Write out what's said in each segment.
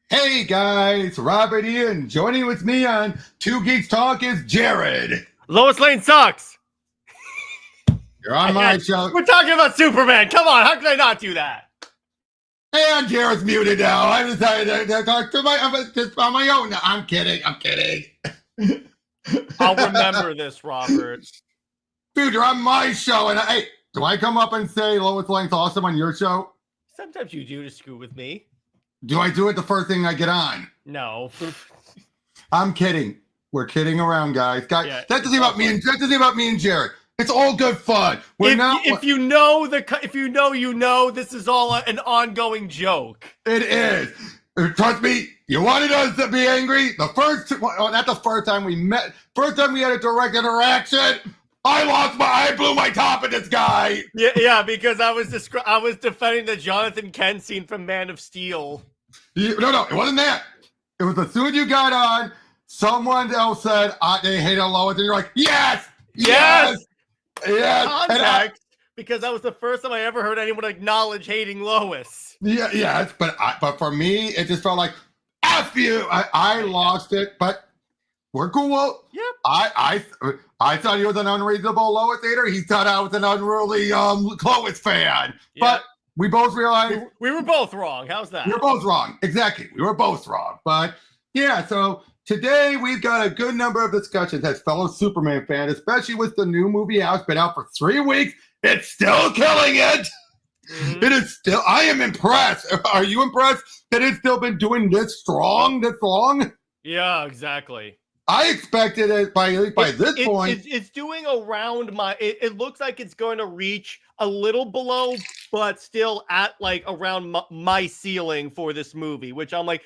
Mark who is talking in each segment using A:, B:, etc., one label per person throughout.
A: Hey guys, Robert Ian. Joining with me on Two Geeks Talk is Jared.
B: Lois Lane sucks.
A: You're on my show.
B: We're talking about Superman. Come on, how can I not do that?
A: And Jared's muted now. I decided to talk to just on my own. I'm kidding.
B: I'll remember this, Robert.
A: Dude, you're on my show. And hey, do I come up and say Lois Lane's awesome on your show?
B: Sometimes you do to screw with me.
A: Do I do it the first thing I get on?
B: No.
A: I'm kidding. We're kidding around, guys.
B: Yeah,
A: that's the thing about me and Jared. It's all good fun.
B: If you know, this is all an ongoing joke.
A: It is. Trust me, you wanted us to be angry. Not the first time we met. First time we had a direct interaction. I blew my top at this guy.
B: Yeah, because I was defending the Jonathan Kent scene from Man of Steel.
A: No, it wasn't that. It was as soon as you got on, someone else said they hated Lois, and you're like, yes.
B: Context, because that was the first time I ever heard anyone acknowledge hating Lois.
A: Yes, but for me, it just felt like, F you. I lost it, but we're cool.
B: Yep.
A: I thought he was an unreasonable Lois hater. He thought I was an unruly Lois fan. Yep. But we both realized
B: we were both wrong. How's that?
A: We were both wrong. Exactly. We were both wrong. But yeah, so today we've got a good number of discussions as fellow Superman fans, especially with the new movie out. It's been out for 3 weeks. It's still killing it. Mm-hmm. It is still. I am impressed. Are you impressed that it's still been doing this strong, this long?
B: Yeah, exactly.
A: I expected it by this point.
B: It's doing around my. It looks like it's going to reach a little below, but still at like around my ceiling for this movie, which I'm like,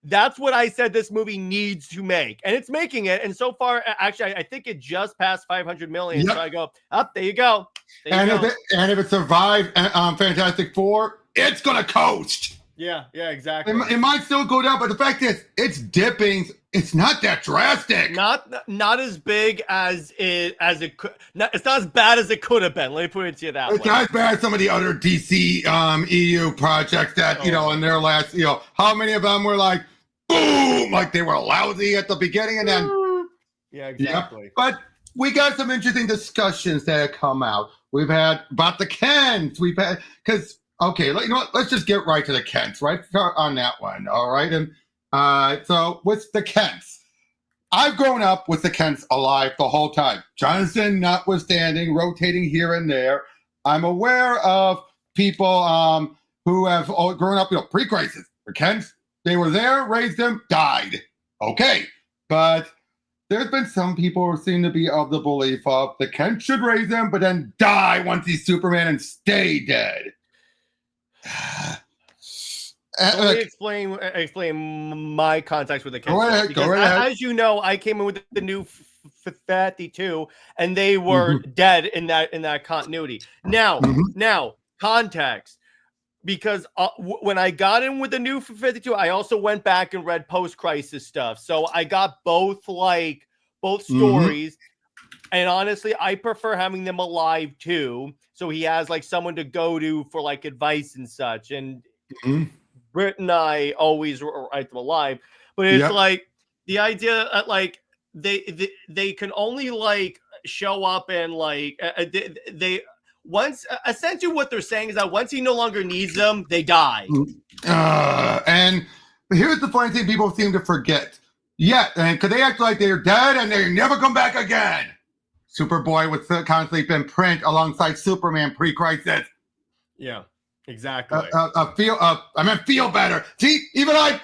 B: that's what I said this movie needs to make, and it's making it. And so far, actually, I think it just passed 500 million. Yep. So I go up. There you go.
A: If it survived Fantastic Four, it's gonna coast.
B: Yeah, exactly.
A: It might still go down, but the fact is, it's dipping. It's not that drastic.
B: Not as big as it could. It's not as bad as it could have been. Let me put it to you that way.
A: It's not as bad as some of the other DC EU projects that in their last how many of them were like boom, like they were lousy at the beginning and then
B: exactly.
A: But we got some interesting discussions that have come out. We've had about the Kents. We've had because. Okay, you know what? Let's just get right to the Kents, right? Start on that one, all right? And so with the Kents, I've grown up with the Kents alive the whole time. Jonathan notwithstanding, rotating here and there. I'm aware of people who have grown up, pre-crisis. The Kents, they were there, raised them, died. Okay, but there's been some people who seem to be of the belief of the Kents should raise them, but then die once he's Superman and stay dead.
B: Let me explain my context with the Kents.
A: Go right ahead.
B: As you know, I came in with the new 52, and they were dead in that continuity. Now, context, because when I got in with the new 52, I also went back and read post-crisis stuff, so I got both stories. And honestly, I prefer having them alive too. So he has like someone to go to for like advice and such. And Britt and I always write them alive. But it's like the idea that like they can only like show up and like they once essentially what they're saying is that once he no longer needs them, they die.
A: And here's the funny thing people seem to forget. Yeah, and because they act like they're dead and they never come back again. Superboy would constantly been print alongside Superman pre-crisis.
B: Yeah, exactly.
A: Feel better. See, even I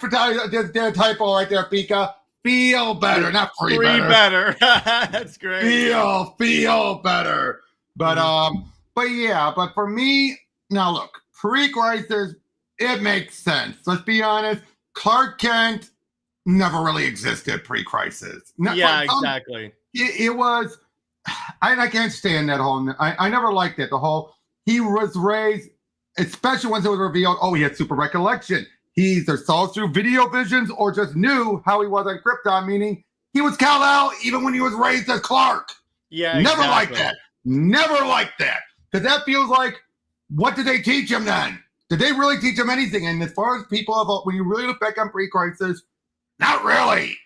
A: did a typo right there, Pika. Feel better, not free better.
B: That's great.
A: Feel better. But for me, now look, pre-crisis, it makes sense. Let's be honest. Clark Kent never really existed pre-crisis.
B: Exactly.
A: It was. I can't stand that whole. I never liked it. The whole he was raised, especially once it was revealed. Oh, he had super recollection. He either saw through video visions or just knew how he was on Krypton. Meaning he was Kal-El even when he was raised as Clark.
B: Yeah,
A: never liked that. Never liked that because that feels like what did they teach him then? did they really teach him anything? And as far as people have, when you really look back on pre-crisis, not really.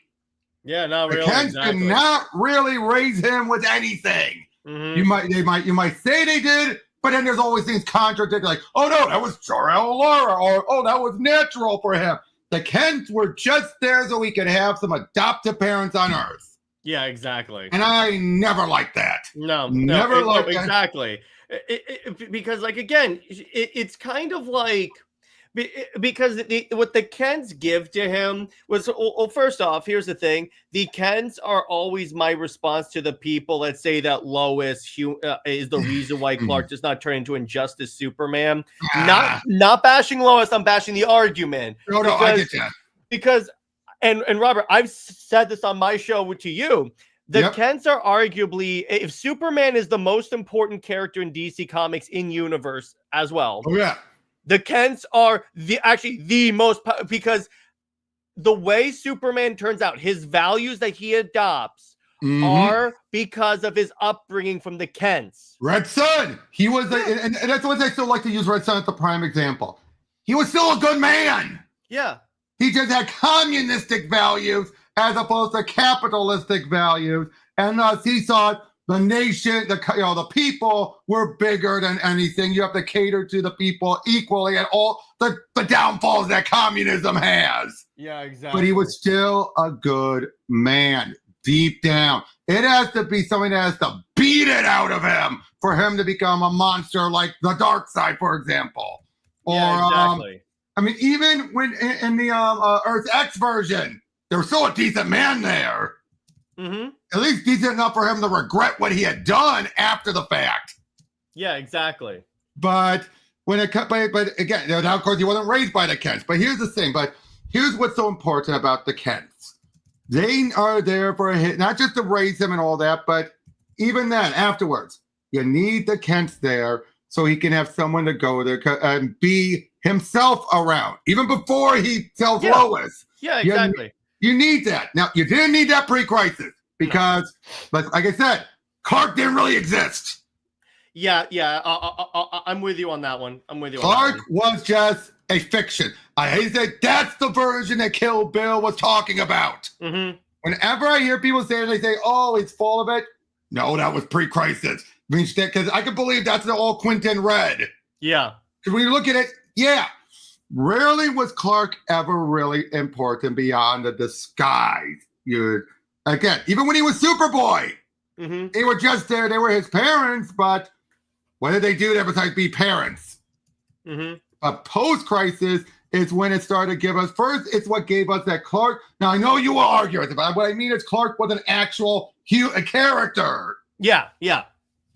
B: Yeah, not
A: The
B: really.
A: Kents did not really raise him with anything.
B: Mm-hmm.
A: You might say they did, but then there's always things contradicting, like, oh no, that was Jor-El Laura, or oh, that was natural for him. The Kents were just there so we could have some adoptive parents on Earth.
B: Yeah, exactly.
A: And I never liked that.
B: Never
A: liked that.
B: Exactly. Because, like, again, it's kind of like, because what the Kents give to him was, well, first off, here's the thing: the Kents are always my response to the people that say that Lois is the reason why Clark does not turn into Injustice Superman. Not bashing Lois, I'm bashing the argument.
A: No, I get that.
B: Because, and Robert, I've said this on my show to you. The Kents are arguably, if Superman is the most important character in DC Comics in universe as well.
A: Oh yeah.
B: The Kents are the most, because the way Superman turns out, his values that he adopts are because of his upbringing from the Kents.
A: Red Sun. He was, and that's what I still like to use Red Sun as the prime example. He was still a good man.
B: Yeah.
A: He just had communistic values as opposed to capitalistic values, and thus he thought the nation, the people were bigger than anything. You have to cater to the people equally at all the downfalls that communism has.
B: Yeah, exactly.
A: But he was still a good man deep down. It has to be something that has to beat it out of him for him to become a monster like the dark side, for example.
B: Yeah, exactly.
A: I mean, even when in the Earth X version, there was still a decent man there. At least decent enough for him to regret what he had done after the fact.
B: Yeah, exactly.
A: But when it but again, now of course he wasn't raised by the Kents. But here's the thing. But here's what's so important about the Kents. They are there for a hit, not just to raise him and all that, but even then, afterwards, you need the Kents there so he can have someone to go there and be himself around, even before he tells Lois.
B: Yeah, exactly.
A: You need that. Now, you didn't need that pre-crisis because, like I said, Clark didn't really exist.
B: Yeah, I'm with you on that one.
A: Clark was just a fiction. I hate that that's the version that Kill Bill was talking about. Whenever I hear people say it, they say, oh, it's full of it. No, that was pre-crisis. Because I can believe that's all Quentin read.
B: Yeah.
A: Because when you look at it, rarely was Clark ever really important beyond the disguise. Again, even when he was Superboy, they were just there. They were his parents, but what did they do there besides be parents? But post-crisis is when it started to give us, first, it's what gave us that Clark. Now, I know you will argue with it, but what I mean is Clark was an actual a character.
B: Yeah.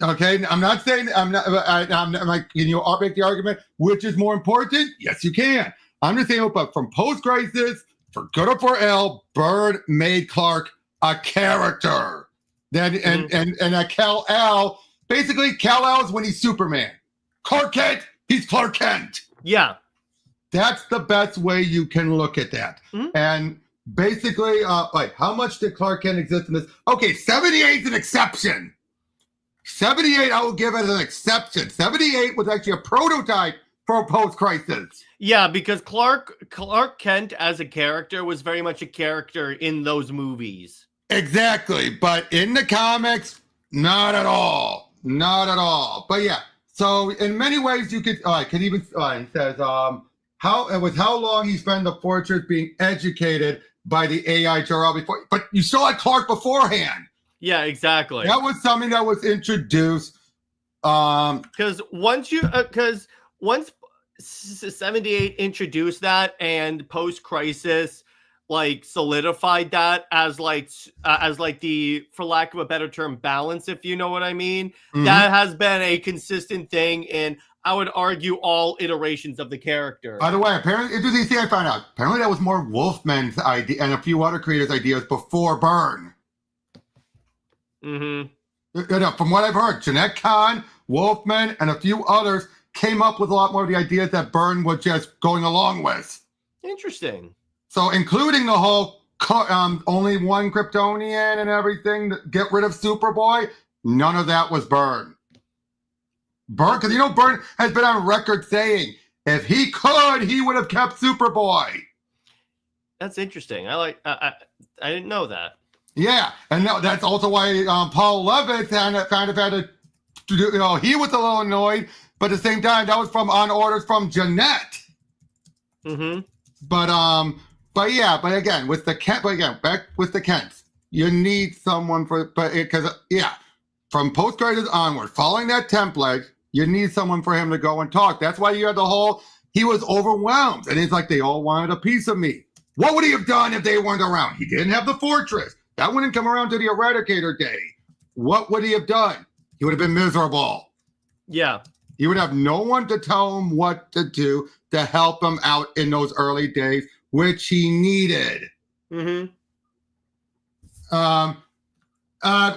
A: Okay, I'm not saying I'm like, can you make the argument which is more important? Yes, you can. I'm just saying, but from post-crisis, for good or for ill, Byrne made Clark a character. Then and Kal-El, basically Kal-El is when he's Superman. Clark Kent, he's Clark Kent.
B: Yeah,
A: that's the best way you can look at that. And basically, how much did Clark Kent exist in this? Okay, 78 is an exception. 78, I will give it an exception. 78 was actually a prototype for post-crisis.
B: Yeah, because Clark Kent as a character was very much a character in those movies.
A: Exactly, but in the comics, not at all. Not at all. But yeah, so in many ways you could even he says how long he spent in the fortress being educated by the AI Jor-El before, but you still had Clark beforehand.
B: Yeah, exactly.
A: That was something that was introduced.
B: Because once 78 introduced that and post-crisis like solidified that as the, for lack of a better term, balance, if you know what I mean. That has been a consistent thing in, I would argue, all iterations of the character.
A: By the way, apparently, interesting thing I found out. Apparently, that was more Wolfman's idea and a few other creators' ideas before Byrne. From what I've heard, Jeanette Kahn, Wolfman, and a few others came up with a lot more of the ideas that Byrne was just going along with.
B: Interesting.
A: So, including the whole only one Kryptonian and everything, get rid of Superboy, none of that was Byrne. Because Byrne has been on record saying, If he could, he would have kept Superboy.
B: That's interesting. I didn't know that.
A: Yeah, and that's also why Paul Levitt kind of had to, he was a little annoyed, but at the same time, that was on orders from Jeanette.
B: Mm-hmm.
A: But again, with the back with the Kents, you need someone from post credits onward, following that template, you need someone for him to go and talk. That's why you had he was overwhelmed, and it's like they all wanted a piece of me. What would he have done if they weren't around? He didn't have the fortress. That wouldn't come around to the Eradicator Day. What would he have done? He would have been miserable.
B: Yeah.
A: He would have no one to tell him what to do to help him out in those early days, which he needed.
B: Mm-hmm.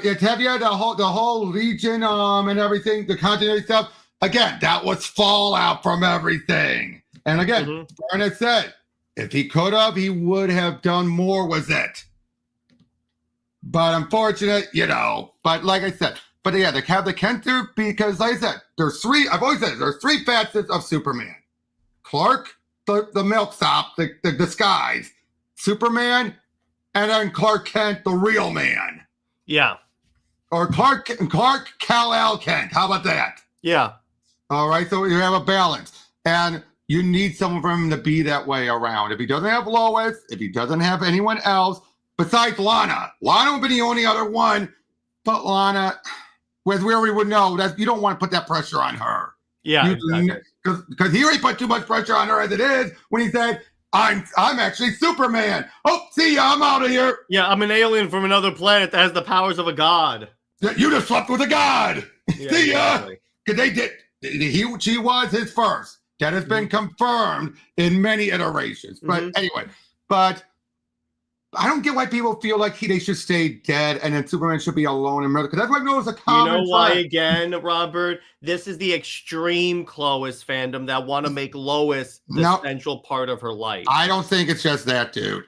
A: It's heavier, the whole Legion and everything, the continuity stuff. Again, that was fallout from everything. And again, Barnett said, if he could have, he would have done more with it. But unfortunate, but like I said, they have the Kenter because, like I said, I've always said, there's three facets of Superman. Clark, the milksop, the disguise, Superman, and then Clark Kent, the real man.
B: Yeah.
A: Or Clark Kal-El Kent. How about that?
B: Yeah.
A: All right, so you have a balance. And you need someone for him to be that way around. If he doesn't have Lois, if he doesn't have anyone else, besides Lana would be the only other one, but Lana, as we already would know, that you don't want to put that pressure on her.
B: Yeah,
A: because he already put too much pressure on her as it is when he said, I'm actually Superman. Oh, see ya, I'm out of here.
B: Yeah, I'm an alien from another planet that has the powers of a god.
A: You just slept with a god.
B: Yeah,
A: see ya. Because they did. She was his first. That has been confirmed in many iterations. But anyway, I don't get why people feel like they should stay dead and then Superman should be alone and murder. Because that's what I know is a common.
B: You know why, again, Robert? This is the extreme Lois fandom that want to make Lois the central part of her life.
A: I don't think it's just that, dude.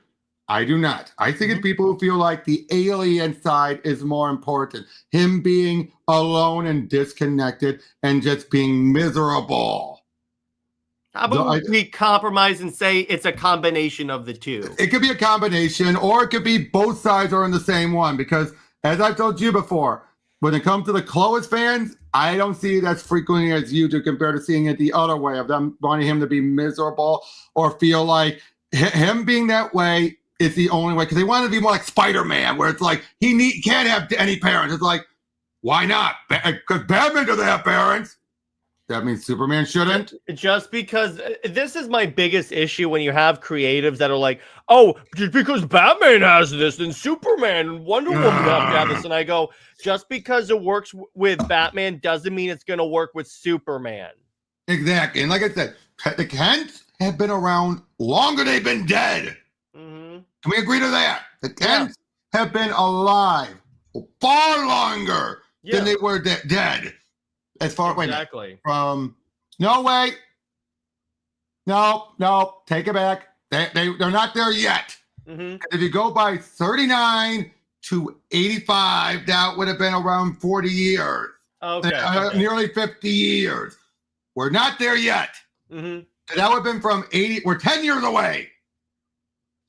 A: I do not. I think it's people who feel like the alien side is more important. Him being alone and disconnected and just being miserable.
B: How about we compromise and say it's a combination of the two?
A: It could be a combination, or it could be both sides are in the same one. Because as I've told you before, when it comes to the Lois fans, I don't see it as frequently as you do compared to seeing it the other way of them wanting him to be miserable or feel like him being that way is the only way. Because they want to be more like Spider-Man, where it's like he can't have any parents. It's like, why not? Because Batman doesn't have parents. That means Superman shouldn't?
B: Just because this is my biggest issue when you have creatives that are like, oh, just because Batman has this, then Superman and Wonder Woman have to have this. And I go, just because it works with Batman doesn't mean it's going to work with Superman.
A: Exactly. And like I said, the Kents have been around longer than they've been dead. Can we agree to that? The Kents have been alive far longer than they were dead. As far
B: exactly
A: from take it back. They're not there yet. If you go by 39 to 85, that would have been around 40 years. Okay. Nearly 50 years. We're not there yet. That would have been from 80. We're 10 years away.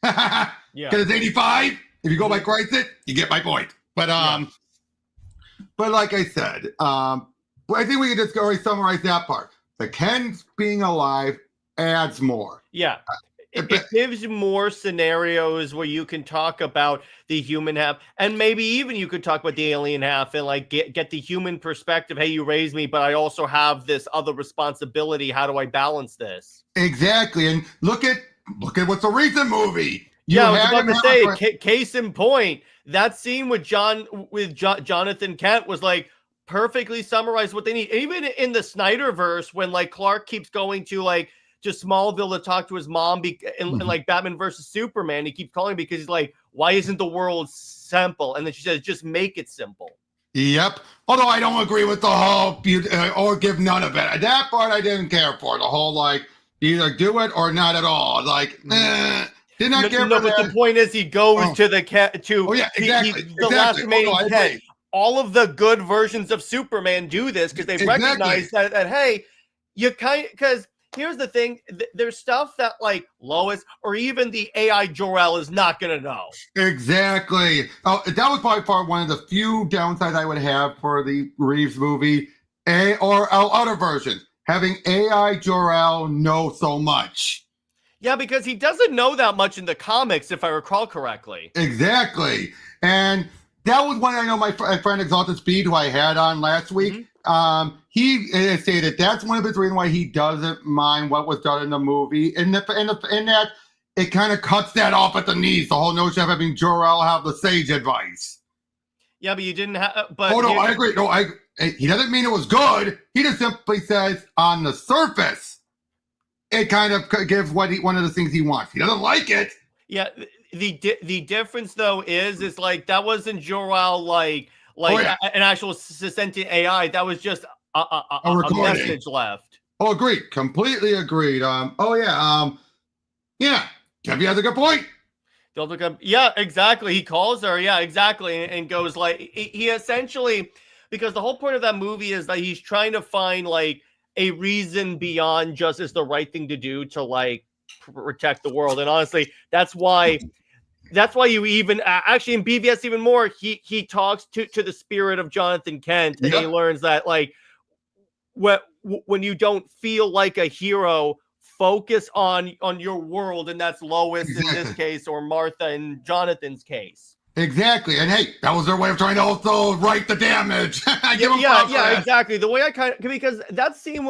A: Because it's 85. If you go by Crisis, you get my point. But like I said, I think we can just already summarize that part. The Kens being alive adds more.
B: Yeah. It gives you more scenarios where you can talk about the human half, and maybe even you could talk about the alien half and like get the human perspective. Hey, you raised me, but I also have this other responsibility. How do I balance this?
A: Exactly. And look at what's the recent movie.
B: I was about to say, case in point, that scene with Jonathan Kent was like, perfectly summarize what they need. Even in the Snyderverse, when like Clark keeps going to like just Smallville to talk to his mom and like Batman versus Superman, he keeps calling because he's like, why isn't the world simple? And then she says, just make it simple.
A: Yep. Although I don't agree with the whole or give none of it. That part I didn't care for. The whole like either do it or not at all. Like did not care for
B: but
A: that.
B: The point is he goes to the last remaining Kent. All of the good versions of Superman do this because they recognize that hey, you because here's the thing. There's stuff that like Lois or even the AI Jor-El is not going to know.
A: Exactly. Oh, that was by far one of the few downsides I would have for the Reeves movie, or other versions. Having AI Jor-El know so much.
B: Yeah, because he doesn't know that much in the comics, if I recall correctly.
A: Exactly. And that was when I know my friend Exalted Speed, who I had on last week, he stated that's one of his reasons why he doesn't mind what was done in the movie. In that, it kind of cuts that off at the knees, the whole notion of having Jor-El have the sage advice.
B: Yeah, but you didn't have... But
A: oh, no, I agree. No, he doesn't mean it was good. He just simply says, on the surface, it kind of gives one of the things he wants. He doesn't like it.
B: Yeah, the difference though is like that wasn't Jor-El like an actual sentient AI. That was just a message left.
A: Oh, agreed. Completely agreed. Yeah, Debbie has a good point.
B: Don't look up. Yeah, exactly. He calls her. Yeah, exactly, and goes like he essentially, because the whole point of that movie is that he's trying to find like a reason beyond just it's the right thing to do to like protect the world. And honestly, that's why you even actually in BVS even more, he talks to the spirit of Jonathan Kent, and he learns that like when you don't feel like a hero, focus on your world, and that's Lois in this case, or Martha in Jonathan's case.
A: Exactly. And hey, that was their way of trying to also right the damage.
B: Yeah, exactly. The way I because that scene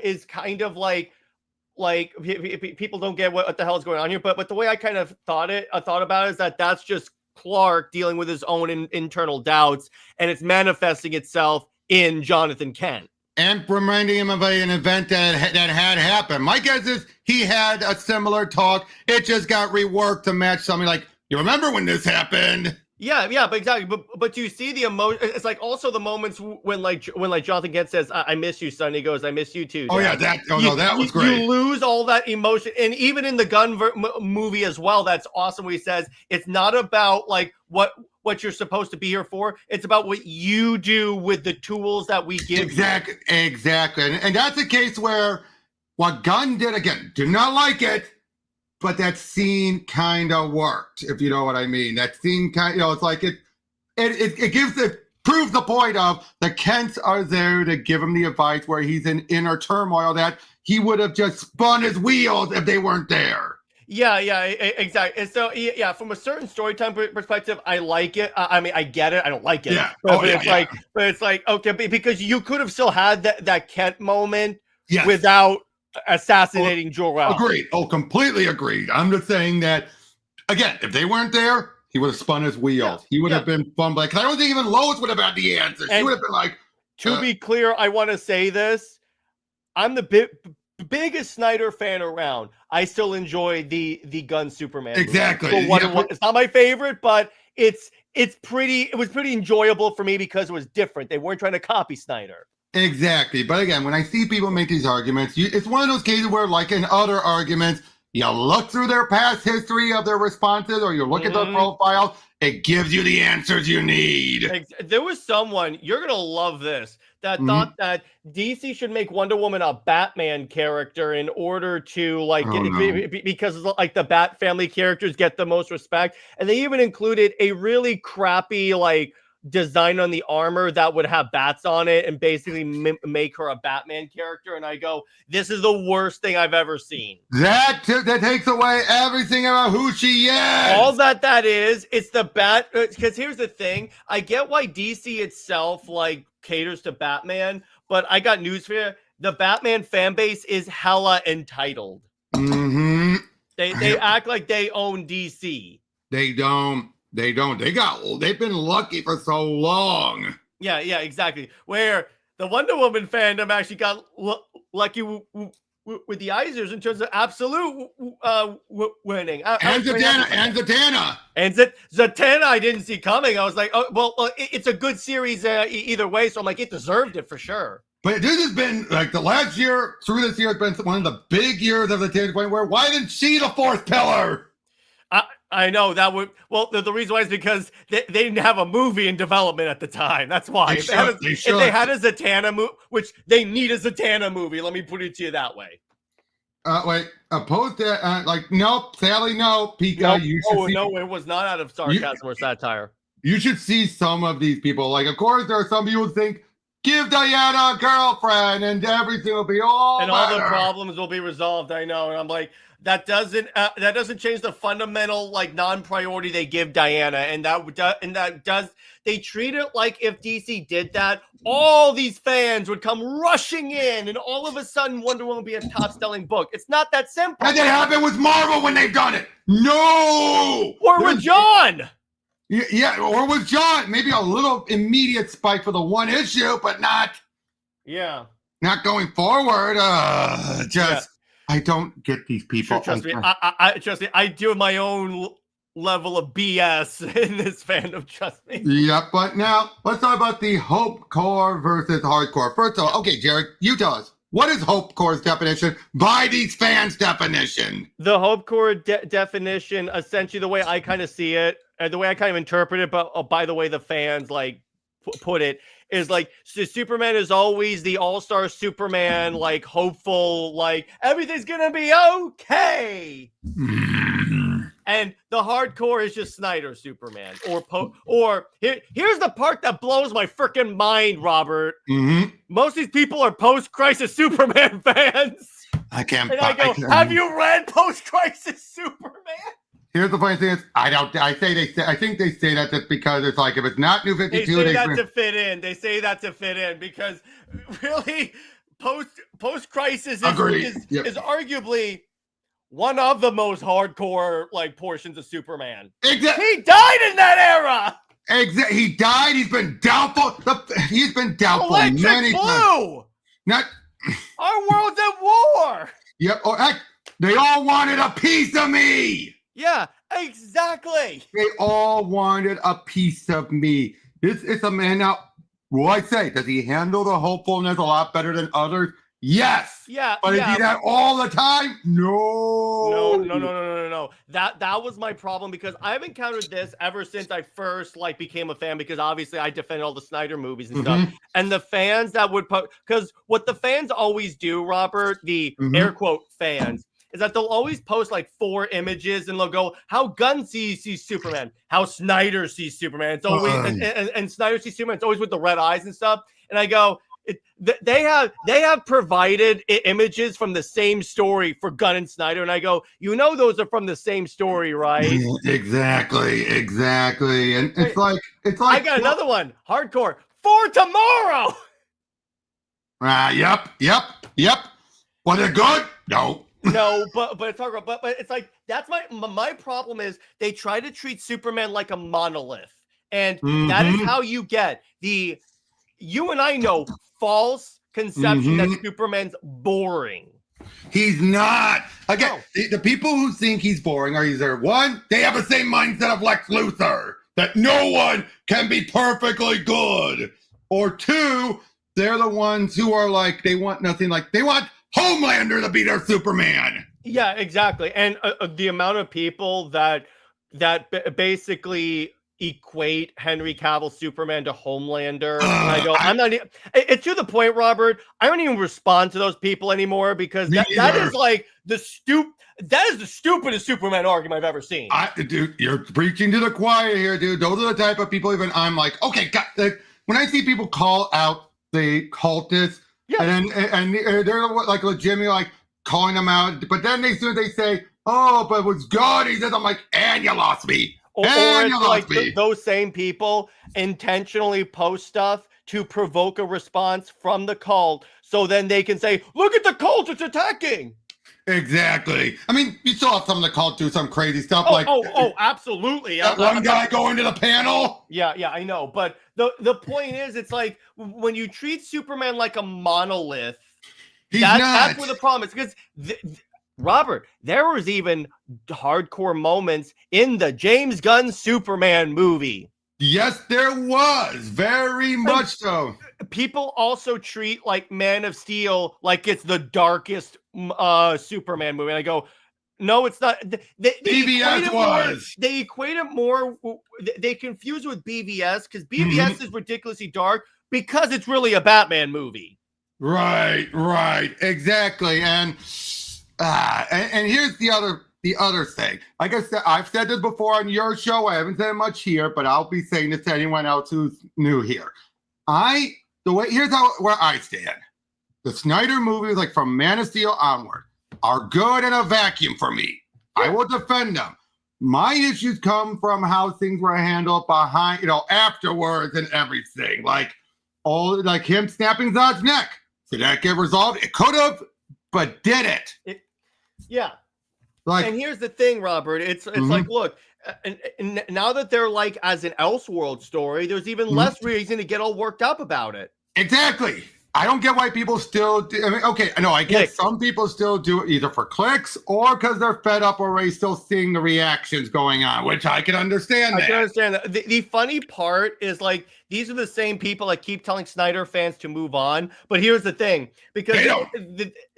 B: is kind of like people don't get what the hell is going on here, but the way I kind of thought about it is that's just Clark dealing with his own internal doubts, and it's manifesting itself in Jonathan Kent.
A: And reminding him of an event that had happened. My guess is he had a similar talk. It just got reworked to match something like, you remember when this happened?
B: Yeah, but exactly. But you see the emotion. It's like also the moments when Jonathan Kent says, "I miss you, son." He goes, "I miss you too, Dad."
A: Oh yeah, that was great.
B: You lose all that emotion, and even in the gun movie as well. That's awesome. Where he says it's not about like what you're supposed to be here for. It's about what you do with the tools that we give.
A: Exactly. And that's a case where what Gunn did again, did not like it. But that scene kind of worked, if you know what I mean. That scene kind of, it's like it proves the point of the Kents are there to give him the advice where he's in inner turmoil that he would have just spun his wheels if they weren't there.
B: Yeah, exactly. And so, yeah, from a certain storytime perspective, I like it. I mean, I get it. I don't like it.
A: Yeah.
B: But it's like, okay, because you could have still had that Kent moment without assassinating Jor-El.
A: Agreed. Oh, completely agreed. I'm just saying that, again, if they weren't there, he would have spun his wheels. He would have been fun. Because I don't think even Lois would have had the answer. She would have been like...
B: To be clear, I want to say this. I'm the biggest Snyder fan around. I still enjoy the Gunn Superman movie.
A: Exactly.
B: It's not my favorite, but it was pretty enjoyable for me because it was different. They weren't trying to copy Snyder.
A: Exactly. But again, when I see people make these arguments, it's one of those cases where, like in other arguments, you look through their past history of their responses, or you look at their profile, it gives you the answers you need.
B: There was someone, you're going to love this, that thought that DC should make Wonder Woman a Batman character in order to, because like the Bat family characters get the most respect. And they even included a really crappy, like, design on the armor that would have bats on it and basically make her a Batman character. And I go, this is the worst thing I've ever seen.
A: That takes away everything about who she is.
B: All that is, it's the Bat. Because here's the thing. I get why DC itself like caters to Batman, but I got news for you. The Batman fan base is hella entitled. They act like they own DC.
A: They don't. They've been lucky for so long.
B: Yeah, exactly. Where the Wonder Woman fandom actually got lucky with the Eisners in terms of absolute winning.
A: And Zatanna.
B: And Zatanna I didn't see coming. I was like, oh, well, it's a good series either way. So I'm like, it deserved it for sure.
A: But this has been like the last year through this year has been one of the big years of the Zatanna point where why didn't she the fourth pillar?
B: I know that would. Well, the reason why is because they didn't have a movie in development at the time. That's why. If they had a Zatanna movie, which they need a Zatanna movie, let me put it to you that way.
A: Wait, opposed to like nope, Sally, no, Pika.
B: No,
A: You should
B: no, it was not out of sarcasm or satire.
A: You should see some of these people. Like, of course, there are some people who think give Diana a girlfriend and everything will be all
B: and
A: better.
B: all the problems will be resolved. I know, and I'm like, that doesn't change the fundamental like non-priority they give Diana, and that does they treat it like if DC did that, all these fans would come rushing in, and all of a sudden Wonder Woman would be a top-selling book. It's not that simple.
A: And it happened with Marvel when they've done it. No,
B: or with John.
A: Yeah, or with John. Maybe a little immediate spike for the one issue, but not.
B: Yeah.
A: Not going forward. I don't get these people.
B: Trust me, I do my own level of BS in this fandom. Trust me.
A: Yeah, but now let's talk about the Hopecore versus Hardcore. First of all, okay, Jared, you tell us. What is Hopecore's definition by these fans' definition?
B: The Hopecore definition, essentially the way I kind of see it, and the way I kind of interpret it, but by the way the fans like put it, is like so Superman is always the all-star Superman, like hopeful, like everything's gonna be okay. And the Hardcore is just Snyder Superman, or here's the part that blows my freaking mind, Robert. Most of these people are post-crisis Superman fans.
A: I can't.
B: And I go, have you read post-crisis Superman?
A: Here's the funny thing is, I think they say that just because it's like if it's not New 52,
B: they say that to fit in. They say that to fit in because really, post-crisis is arguably one of the most hardcore like portions of Superman.
A: Exactly.
B: He died in that era.
A: Exactly. He died. He's been doubtful. He's been doubtful many times. Not.
B: Our world's at war.
A: Yep. Oh, heck, they all wanted a piece of me.
B: Yeah, exactly.
A: They all wanted a piece of me. This is a man now. Will I say, does he handle the hopefulness a lot better than others? Yes.
B: Yeah.
A: But is he that all the time? No.
B: No. That was my problem because I've encountered this ever since I first like became a fan because obviously I defend all the Snyder movies and stuff. And the fans that would because what the fans always do, Robert, the air quote fans, is that they'll always post like 4 images and they'll go, how Gunn sees Superman, how Snyder sees Superman. It's always and Snyder sees Superman. It's always with the red eyes and stuff. And I go, they have provided images from the same story for Gunn and Snyder, and I go, those are from the same story, right?
A: Exactly. And it's like
B: I got another one, Hardcore for tomorrow.
A: Yep. Was it good?
B: No, but it's hard, but it's like that's my problem is they try to treat Superman like a monolith, and that is how you get you and I know false conception that Superman's boring.
A: He's not. Again, the people who think he's boring are either one, they have the same mindset of Lex Luthor, that no one can be perfectly good, or two, they're the ones who are like, they want nothing, like they want Homelander to be their Superman.
B: Yeah, exactly. And the amount of people that basically equate Henry Cavill Superman to Homelander. I go, I'm not. It's to the point, Robert. I don't even respond to those people anymore because that is like that is the stupidest Superman argument I've ever seen.
A: Dude, you're preaching to the choir here, dude. Those are the type of people. Even I'm like, okay, when I see people call out the cultists. Yeah. And they're like legitimately like calling them out, but then they say, "Oh, but it was God." He says, "I'm like, and you lost me."
B: Those same people intentionally post stuff to provoke a response from the cult, so then they can say, "Look at the cult; it's attacking."
A: Exactly. I mean, you saw some of the cult do some crazy stuff,
B: absolutely.
A: That one guy going to the panel.
B: Yeah, I know. But the point is, it's like when you treat Superman like a monolith, that's where the problem is. Because Robert, there was even hardcore moments in the James Gunn Superman movie.
A: Yes, there was. Very much so.
B: People also treat like Man of Steel like it's the darkest Superman movie. And I go, no, it's not.
A: BVS was.
B: They equate it more. They confuse it with BVS because BVS is ridiculously dark because it's really a Batman movie.
A: Right. Exactly. And And here's the other thing. Like I said, I've said this before on your show. I haven't said it much here, but I'll be saying this to anyone else who's new here. Here's where I stand. The Snyder movies, like from Man of Steel onward, are good in a vacuum for me. I will defend them. My issues come from how things were handled behind, afterwards and everything. Like him snapping Zod's neck. Did that get resolved? It could have, but did it?
B: Yeah. And here's the thing, Robert. It's like, look, and now that they're like as an Elseworld story, there's even less reason to get all worked up about it.
A: Exactly. I don't get why people still do. I mean, okay, I know I get some people still do it either for clicks or because they're fed up already still seeing the reactions going on, which I can understand.
B: I can understand that. The funny part is like these are the same people that keep telling Snyder fans to move on. But here's the thing, because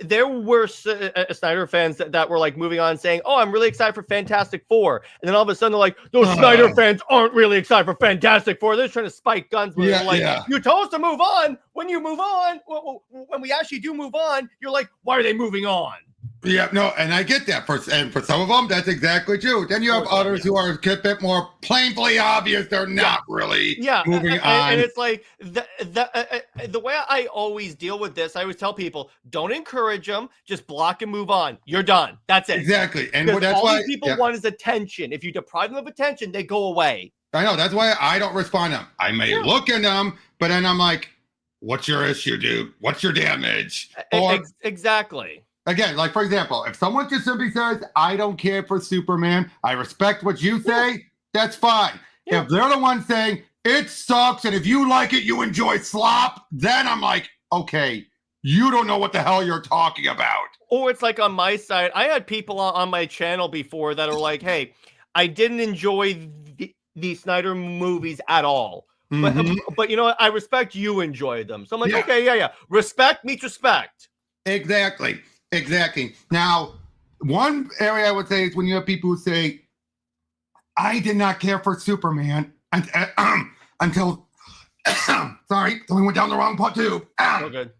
B: there were Snyder fans that were like moving on saying, oh, I'm really excited for Fantastic Four. And then all of a sudden they're like, those Snyder fans aren't really excited for Fantastic Four. They're just trying to spike guns. You told us to move on. When you move on, when we actually do move on, you're like, why are they moving on?
A: Yeah, no, and I get that. For some of them, that's exactly true. Then you have others who are a bit more plainly obvious they're not really moving on.
B: And it's like the way I always deal with this, I always tell people, don't encourage them, just block and move on. You're done. That's it.
A: Exactly. And
B: that's all why people want is attention. If you deprive them of attention, they go away.
A: I know. That's why I don't respond to them. I may look at them, but then I'm like, what's your issue, dude? What's your damage?
B: Exactly.
A: Again, like, for example, if someone just simply says, I don't care for Superman, I respect what you say, that's fine. Yeah. If they're the one saying, it sucks, and if you like it, you enjoy slop, then I'm like, okay, you don't know what the hell you're talking about.
B: Or it's like on my side, I had people on my channel before that are like, hey, I didn't enjoy the Snyder movies at all. But you know what? I respect you enjoy them. So I'm like, okay. Respect meets respect.
A: Exactly. Now, one area I would say is when you have people who say, I did not care for Superman until, sorry, we went down the wrong part too.
B: Good.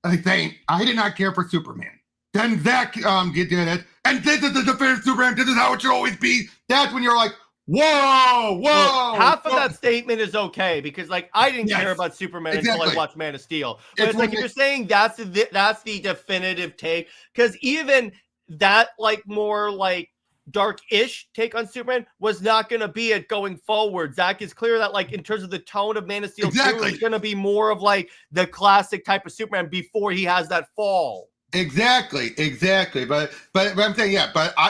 A: I think I did not care for Superman. Then Zach did it, and this is the definitive Superman. This is how it should always be. That's when you're like, whoa.
B: Well, half of that statement is okay because, like, I didn't care about Superman until I watched Man of Steel. But it's like if you're saying that's the definitive take, because even that like more like dark-ish take on Superman was not going to be it going forward. Zach is clear that like in terms of the tone of Man of Steel 2, it's going to be more of like the classic type of Superman before he has that fall.
A: Exactly. But I'm saying,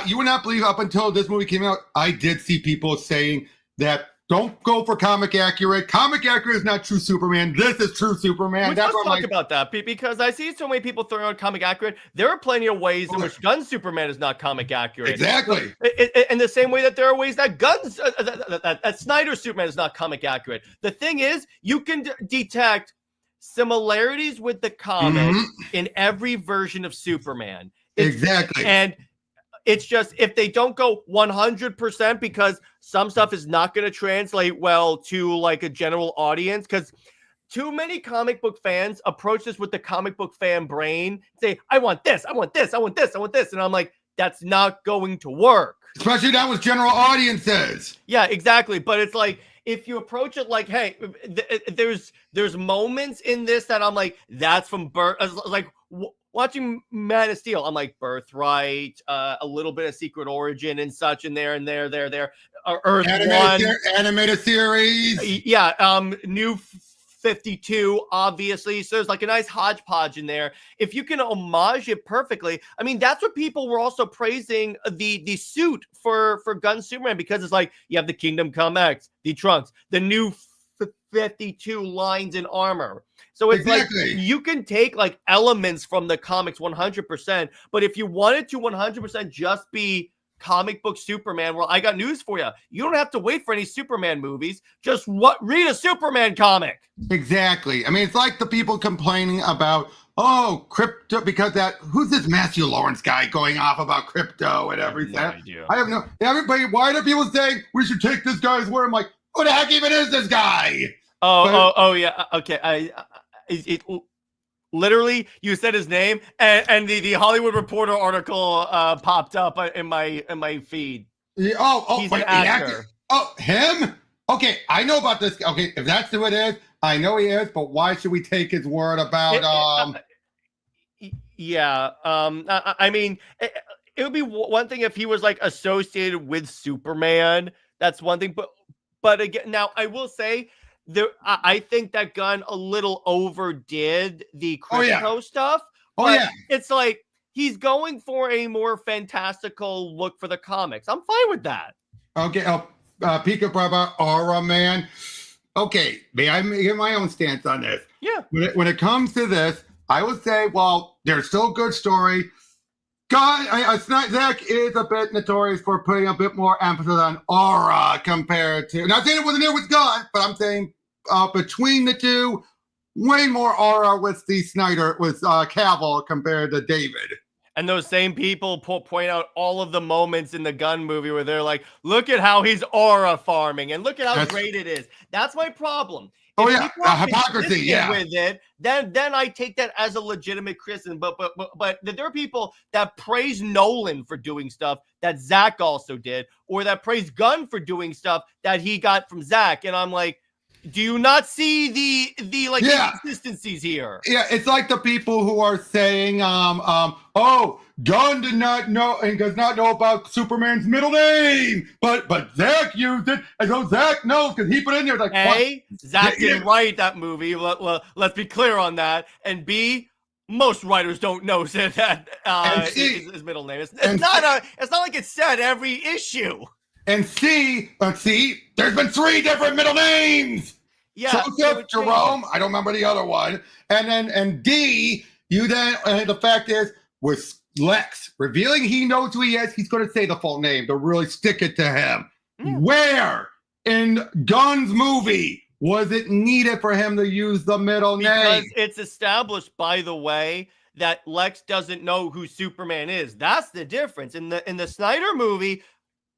A: you would not believe up until this movie came out, I did see people saying that don't go for comic accurate. Comic accurate is not true Superman. This is true Superman.
B: Let's talk about that because I see so many people throwing out comic accurate. There are plenty of ways in which Gunn Superman is not comic accurate.
A: Exactly.
B: In the same way that there are ways that that Snyder Superman is not comic accurate. The thing is, you can detect similarities with the comics in every version of Superman.
A: Exactly.
B: And it's just if they don't go 100% because some stuff is not going to translate well to like a general audience, because too many comic book fans approach this with the comic book fan brain, say, I want this, I want this, I want this, I want this. And I'm like, that's not going to work.
A: Especially not with general audiences.
B: Yeah, exactly. But it's like, if you approach it like, hey, there's moments in this that I'm like, that's from birth. Like watching Man of Steel, I'm like Birthright, a little bit of Secret Origin and such in there and there. Earth
A: animated series.
B: Yeah, New 52, obviously. So there's like a nice hodgepodge in there. If you can homage it perfectly, I mean, that's what people were also praising the suit for Gunn Superman, because it's like you have the Kingdom Come X, the trunks, the new 52 lines in armor. So it's like you can take like elements from the comics 100%, but if you wanted to 100% just be comic book Superman, well, I got news for you. You don't have to wait for any Superman movies. Just read a Superman comic.
A: Exactly. I mean, it's like the people complaining about, crypto, because who's this Matthew Lawrence guy going off about crypto and everything? I have no everybody. Why do people saying we should take this guy's word? I'm like, who the heck even is this guy?
B: Yeah. Okay. Literally, you said his name, and the Hollywood Reporter article popped up in my feed. He's
A: wait,
B: an actor.
A: Oh, him? Okay, I know about this. Okay, if that's who it is, I know he is. But why should we take his word about?
B: Yeah. I mean, it would be one thing if he was like associated with Superman. That's one thing, but again, now I will say. I think that Gunn a little overdid the crypto stuff. But it's like he's going for a more fantastical look for the comics. I'm fine with that.
A: Okay, Pika Brava, Aura Man. Okay, may I get my own stance on this?
B: Yeah.
A: When it comes to this, I would say, well, there's still a good story. Zach is a bit notorious for putting a bit more emphasis on Aura compared to. Not saying it wasn't there with Gunn, but I'm saying between the two, way more Aura with the Snyder, with Cavill compared to David.
B: And those same people point out all of the moments in the Gunn movie where they're like, look at how he's Aura farming and look at how great it is. That's my problem.
A: Hypocrisy,
B: with it, then I take that as a legitimate criticism. But there are people that praise Nolan for doing stuff that Zach also did, or that praise Gunn for doing stuff that he got from Zach. And I'm like, do you not see the inconsistencies here?
A: Yeah, it's like the people who are saying, Gunn did not know and does not know about Superman's middle name, but Zach used it, and so Zach knows because he put it in there. Like,
B: Zach didn't write that movie. Let's be clear on that. And B, most writers don't know that his middle name. It's not like it's said every issue.
A: And C, there's been 3 different middle names.
B: Yeah,
A: Joseph, Jerome, I don't remember the other one. And D, the fact is, with Lex revealing he knows who he is, he's going to say the full name to really stick it to him. Where in Gunn's movie was it needed for him to use the middle name?
B: Because it's established, by the way, that Lex doesn't know who Superman is. That's the difference. In the Snyder movie,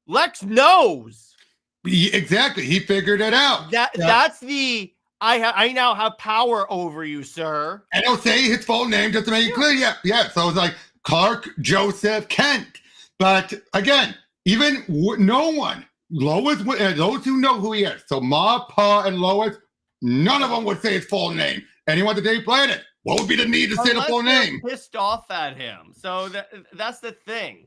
B: Lex knows.
A: Exactly. He figured it out.
B: That's the I now have power over you, sir.
A: And he'll say his full name just to make it clear. Yeah. So it's like Clark Joseph Kent. But again, even no one, Lois, those who know who he is, so Ma, Pa, and Lois, none of them would say his full name. Anyone that they played it, what would be the need to say the full name?
B: Pissed off at him. So that's the thing.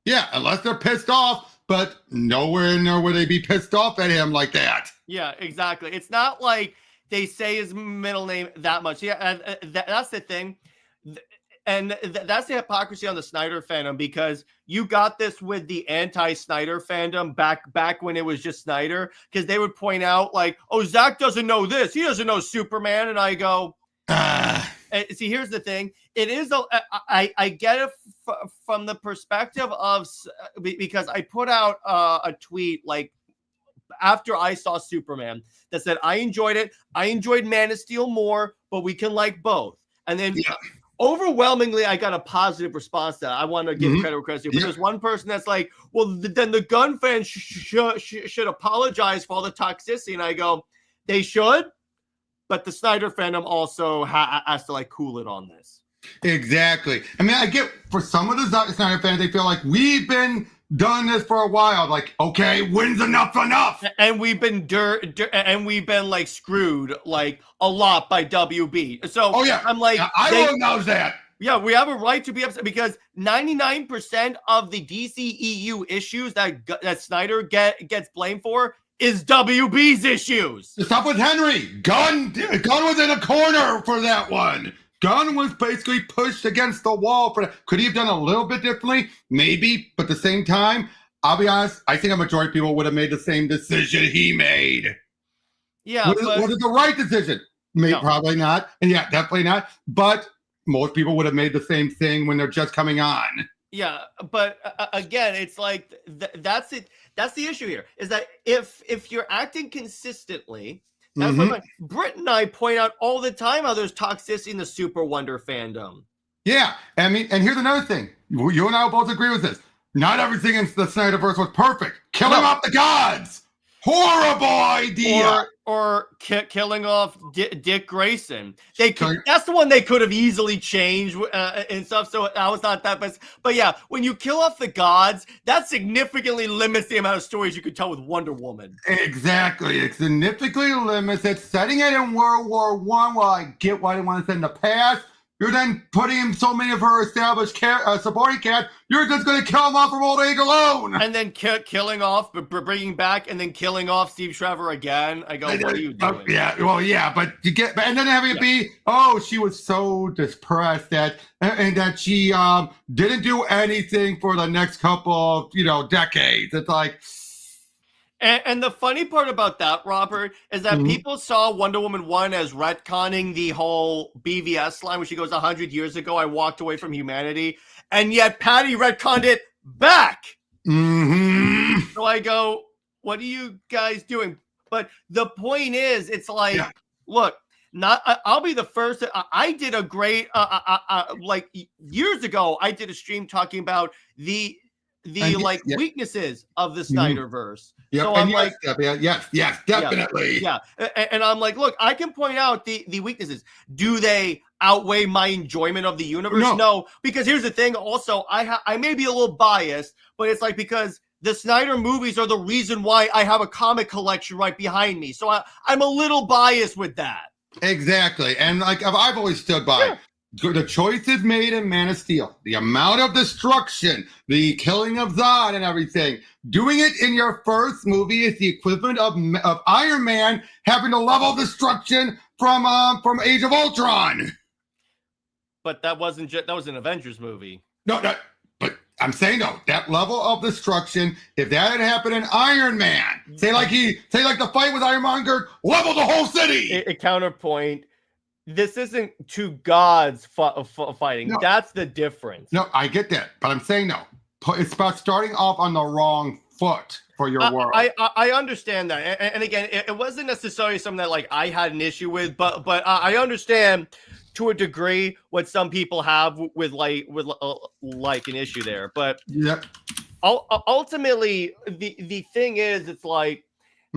A: Yeah, unless they're pissed off, but nowhere near would they be pissed off at him like that.
B: Yeah, exactly. It's not like they say his middle name that much. Yeah, that's the thing. And that's the hypocrisy on the Snyder fandom, because you got this with the anti-Snyder fandom back when it was just Snyder, because they would point out like, oh, Zach doesn't know this. He doesn't know Superman. And I go, see, here's the thing. It is, I get it from the perspective of, because I put out a tweet like after I saw Superman that said, I enjoyed it. I enjoyed Man of Steel more, but we can like both. And then overwhelmingly, I got a positive response to that. I want to give credit where credit's due. But there's one person that's like, well, then the Gunn fans should apologize for all the toxicity. And I go, they should, but the Snyder fandom also has to like cool it on this.
A: Exactly. I mean, I get for some of the Snyder fans, they feel like we've been done this for a while. Like, okay, when's enough?
B: And we've been and we've been like screwed like a lot by WB. So I'm like,
A: I knows that.
B: Yeah, we have a right to be upset because 99% of the DCEU issues that Snyder gets blamed for is WB's issues.
A: Stop with Henry. Gunn was in a corner for that one. Gunn was basically pushed against the wall for that. Could he have done a little bit differently? Maybe, but at the same time, I'll be honest, I think a majority of people would have made the same decision he made.
B: Yeah.
A: Was it the right decision? No. Probably not. And yeah, definitely not. But most people would have made the same thing when they're just coming on.
B: Yeah, but again, it's like that's it. That's the issue here, is that if you're acting consistently, that's what Britt and I point out all the time how there's toxicity in the Super Wonder fandom.
A: Yeah, I mean, and here's another thing. You and I will both agree with this. Not everything in the Snyderverse was perfect. Killing off the gods. Horrible idea.
B: or killing off Dick Grayson. That's the one they could have easily changed and stuff. So that was not that best. But yeah, when you kill off the gods, that significantly limits the amount of stories you could tell with Wonder Woman.
A: Exactly. It significantly limits it. Setting it in World War I, well, I get why they want to set in the past. You're then putting in so many of her established supporting cast. You're just going to kill them off from old age alone.
B: And then killing off, but bringing back, and then killing off Steve Trevor again. I go, what are you doing?
A: But you get, and then having it be, she was so depressed that she didn't do anything for the next couple of decades. It's like.
B: And the funny part about that, Robert, is that people saw Wonder Woman 1 as retconning the whole BVS line, which she goes 100 years ago, I walked away from humanity. And yet Patty retconned it back.
A: Mm-hmm.
B: So I go, what are you guys doing? But the point is, it's like, look, I'll be the first. I did a great, like years ago, I did a stream talking about the weaknesses of the Snyderverse.
A: Yep.
B: So I'm
A: yes, definitely.
B: Yeah. And I'm like, look, I can point out the weaknesses. Do they outweigh my enjoyment of the universe? No, because here's the thing. Also, I may be a little biased, but it's like because the Snyder movies are the reason why I have a comic collection right behind me. So I'm a little biased with that.
A: Exactly. And like I've always stood by the choices made in Man of Steel, the amount of destruction, the killing of Zod and everything. Doing it in your first movie is the equivalent of Iron Man having the level of destruction from Age of Ultron.
B: But that was an Avengers movie.
A: No, but I'm saying that level of destruction, if that had happened in Iron Man, say like the fight with Ironmonger leveled the whole city.
B: A counterpoint. This isn't two gods fighting. No. That's the difference.
A: No, I get that. But I'm saying it's about starting off on the wrong foot for your world.
B: I understand that. And again, it wasn't necessarily something that like I had an issue with, but I understand to a degree what some people have with an issue there. But ultimately, the thing is, it's like,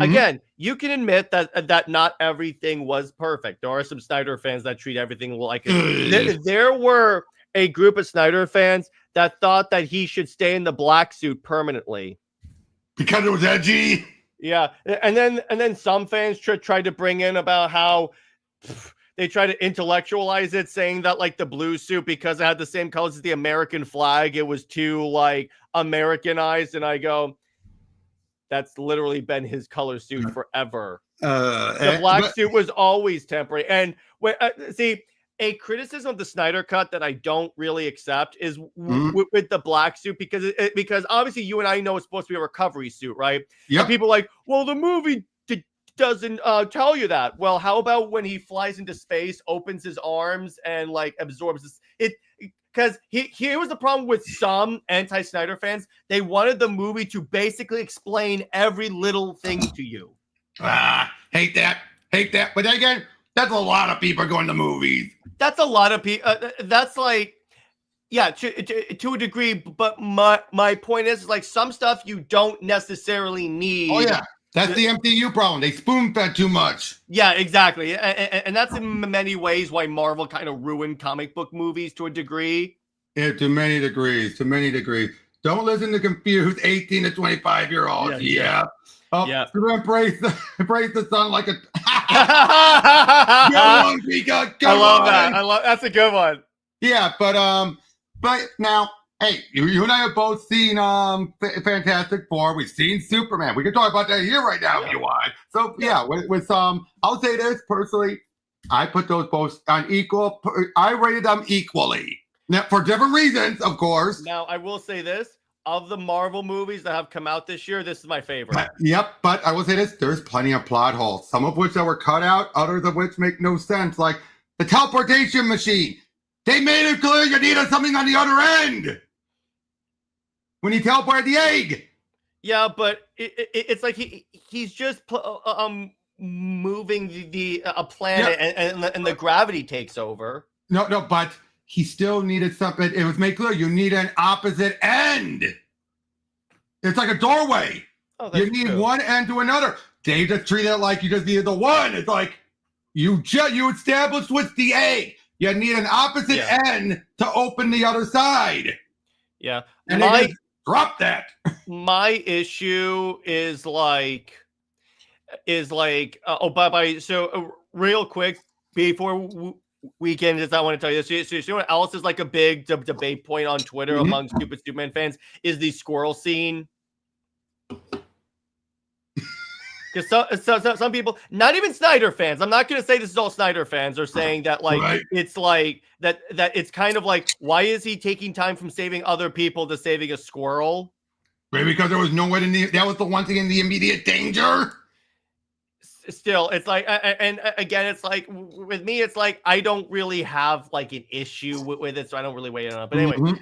B: again, you can admit that not everything was perfect. There are some Snyder fans that treat everything like it. There were a group of Snyder fans that thought that he should stay in the black suit permanently
A: because it was edgy.
B: Yeah, and then some fans tried to bring in about how they try to intellectualize it, saying that like the blue suit, because it had the same colors as the American flag, it was too like Americanized. And I go, that's literally been his color suit forever. The black suit was always temporary. And see, a criticism of the Snyder Cut that I don't really accept is with the black suit, because obviously you and I know it's supposed to be a recovery suit, right?
A: Yeah.
B: People are like, well, the movie doesn't tell you that. Well, how about when he flies into space, opens his arms, and like absorbs it? Because here was the problem with some anti-Snyder fans. They wanted the movie to basically explain every little thing to you.
A: Hate that. But again, that's a lot of people going to movies.
B: That's a lot of people. That's like, yeah, to a degree. But my point is, like, some stuff you don't necessarily need.
A: Oh, yeah. That's the MCU problem. They spoon-fed too much.
B: Yeah, exactly. And that's in many ways why Marvel kind of ruined comic book movies to a degree.
A: Yeah, to many degrees. Don't listen to confused 18 to 25-year-olds. Yeah. Embrace the sun like a...
B: I love that. That's a good one.
A: Yeah, but now... Hey, you and I have both seen Fantastic Four. We've seen Superman. We can talk about that here right now if you want. So yeah, with I'll say this personally, I put those both on equal. I rated them equally. Now for different reasons, of course.
B: Now I will say this: of the Marvel movies that have come out this year, this is my favorite.
A: But I will say this: there's plenty of plot holes. Some of which that were cut out, others of which make no sense. Like the teleportation machine. They made it clear you needed something on the other end. When he teleported the egg.
B: Yeah, but it's like he's just moving a planet and the gravity takes over.
A: No, but he still needed something. It was made clear you need an opposite end. It's like a doorway. You need one end to another. they just treat it like you just needed the one. It's like you established with the A. You need an opposite end to open the other side.
B: Yeah.
A: And they just drop that.
B: My issue is like, so real quick, before we get into this, I want to tell you this. So you know what else is like a big debate point on Twitter among stupid Superman fans is the squirrel scene. Because some people, not even Snyder fans, I'm not going to say this is all Snyder fans, are saying that like it's like that it's kind of like, why is he taking time from saving other people to saving a squirrel?
A: Maybe because there was no way to that was the one thing in the immediate danger.
B: Still, it's like, and again, it's like with me, it's like I don't really have like an issue with it, so I don't really weigh in on it. But anyway.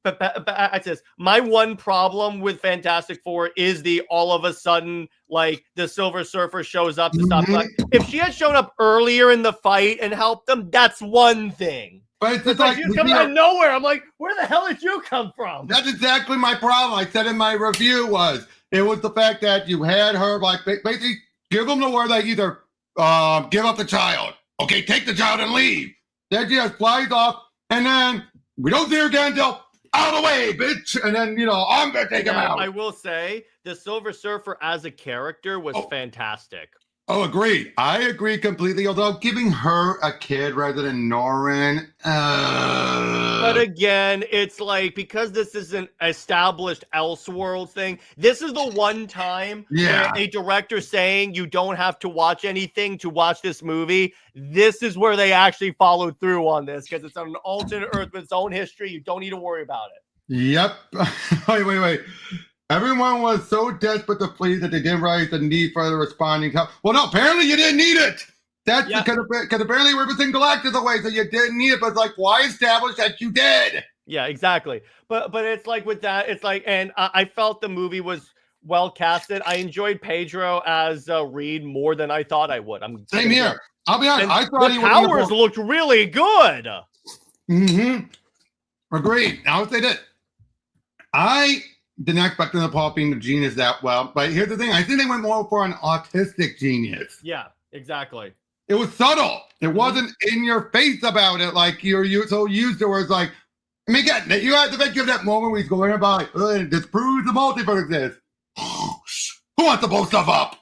B: But I says my one problem with Fantastic Four is the all of a sudden like the Silver Surfer shows up to stop. Like, if she had shown up earlier in the fight and helped them, that's one thing.
A: But it's like
B: she's coming out of nowhere. I'm like, where the hell did you come from?
A: That's exactly my problem. I said in my review was the fact that you had her like basically give them the word like either give up the child, okay, take the child and leave. Then she just flies off, and then we don't see her again until. Out of the way, bitch! And then, I'm going to take him out.
B: I will say, the Silver Surfer as a character was fantastic.
A: Oh, agreed. I agree completely, although giving her a kid rather than Norrin...
B: But again, it's like, because this is an established Elseworlds thing, this is the one time where a director saying you don't have to watch anything to watch this movie, this is where they actually followed through on this, because it's on an alternate Earth with its own history. You don't need to worry about it.
A: Yep. Wait. Everyone was so desperate to flee that they didn't realize the need for the responding help. Well, no, apparently you didn't need it. That's because apparently we're missing Galactus away, so you didn't need it. But it's like, why establish that you did?
B: Yeah, exactly. But it's like with that, it's like, and I felt the movie was well casted. I enjoyed Pedro as Reed more than I thought I would.
A: Same here. I'll be honest. I thought
B: the powers looked really good.
A: Agreed. Now they did. I did not expect them to Paul being the genius that well, but here's the thing. I think they went more for an autistic genius.
B: Yeah, exactly.
A: It was subtle. It wasn't in your face about it like you're so used to where it's like, I mean, again, you have to think of that moment where he's going about like, this proves the multiverse exists. Who wants to blow stuff up?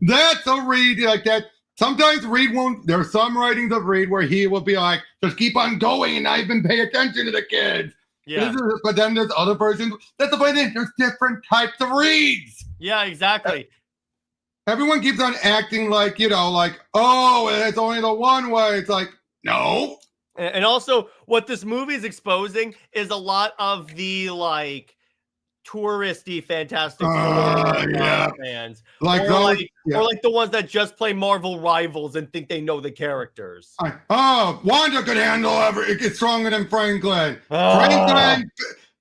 A: That's a Reed like that. Sometimes Reed won't. There's some writings of Reed where he will be like, just keep on going and not even pay attention to the kids. Yeah. But then there's other versions. That's the point. There's different types of Reeds.
B: Yeah, exactly.
A: Everyone keeps on acting like, oh, it's only the one way. It's like, no.
B: And also, what this movie is exposing is a lot of the, touristy Fantastic Four fans. Or like the ones that just play Marvel Rivals and think they know the characters.
A: Wanda could handle it's stronger than Franklin. Franklin,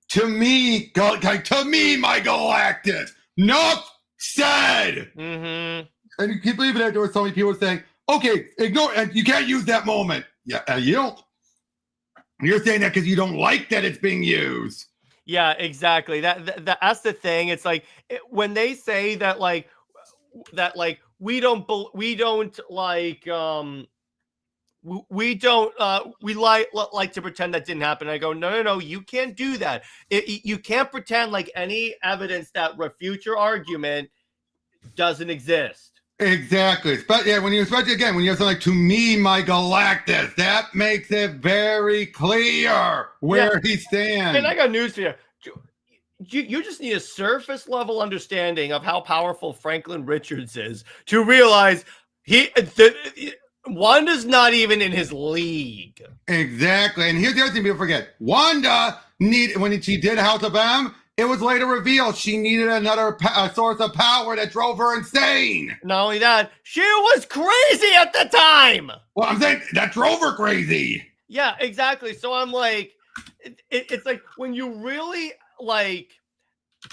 A: to me, my Galactus. Enough said. And you keep believing that there were so many people saying, okay, ignore, and you can't use that moment. Yeah, you don't. You're saying that because you don't like that it's being used.
B: Yeah, exactly. That's the thing. It's like when they say that we like to pretend that didn't happen. I go, no, you can't do that. You can't pretend like any evidence that refutes your argument doesn't exist.
A: Exactly. But yeah, especially when you have something like to me, my Galactus, that makes it very clear where he stands.
B: And I got news for you. You just need a surface level understanding of how powerful Franklin Richards is to realize Wanda's not even in his league.
A: Exactly. And here's the other thing people forget. Wanda when she did House of M, it was later revealed she needed another source of power that drove her insane.
B: Not only that, she was crazy at the time.
A: Well, I'm saying that drove her crazy.
B: Yeah, exactly. So I'm like, it's like when you really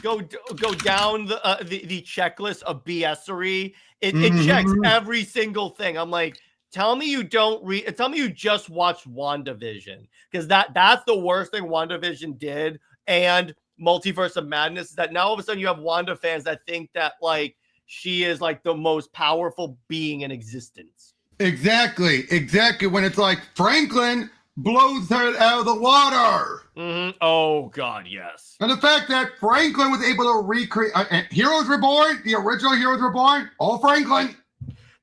B: go down the checklist of BS-ery, it checks every single thing. I'm like, tell me you just watched WandaVision, because that's the worst thing WandaVision did. And Multiverse of Madness is that now all of a sudden you have Wanda fans that think that she is like the most powerful being in existence.
A: Exactly. When it's like Franklin blows her out of the water.
B: Mm-hmm. Oh God, yes.
A: And the fact that Franklin was able to recreate Heroes Reborn, the original Heroes Reborn, all Franklin.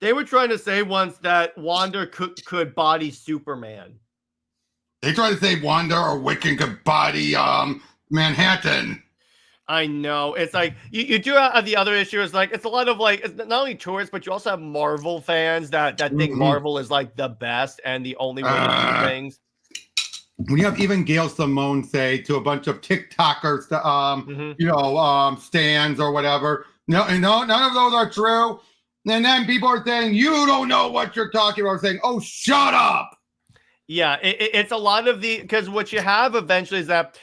B: They were trying to say once that Wanda could body Superman.
A: They tried to say Wanda or Wiccan could body Manhattan.
B: I know. It's like you do have the other issue is like it's a lot of like it's not only tourists, but you also have Marvel fans that think Marvel is like the best and the only way to do things.
A: We have even Gail Simone say to a bunch of TikTokers, stands or whatever. No, none of those are true. And then people are saying, you don't know what you're talking about, saying, oh, shut up.
B: Yeah, it's a lot of because what you have eventually is that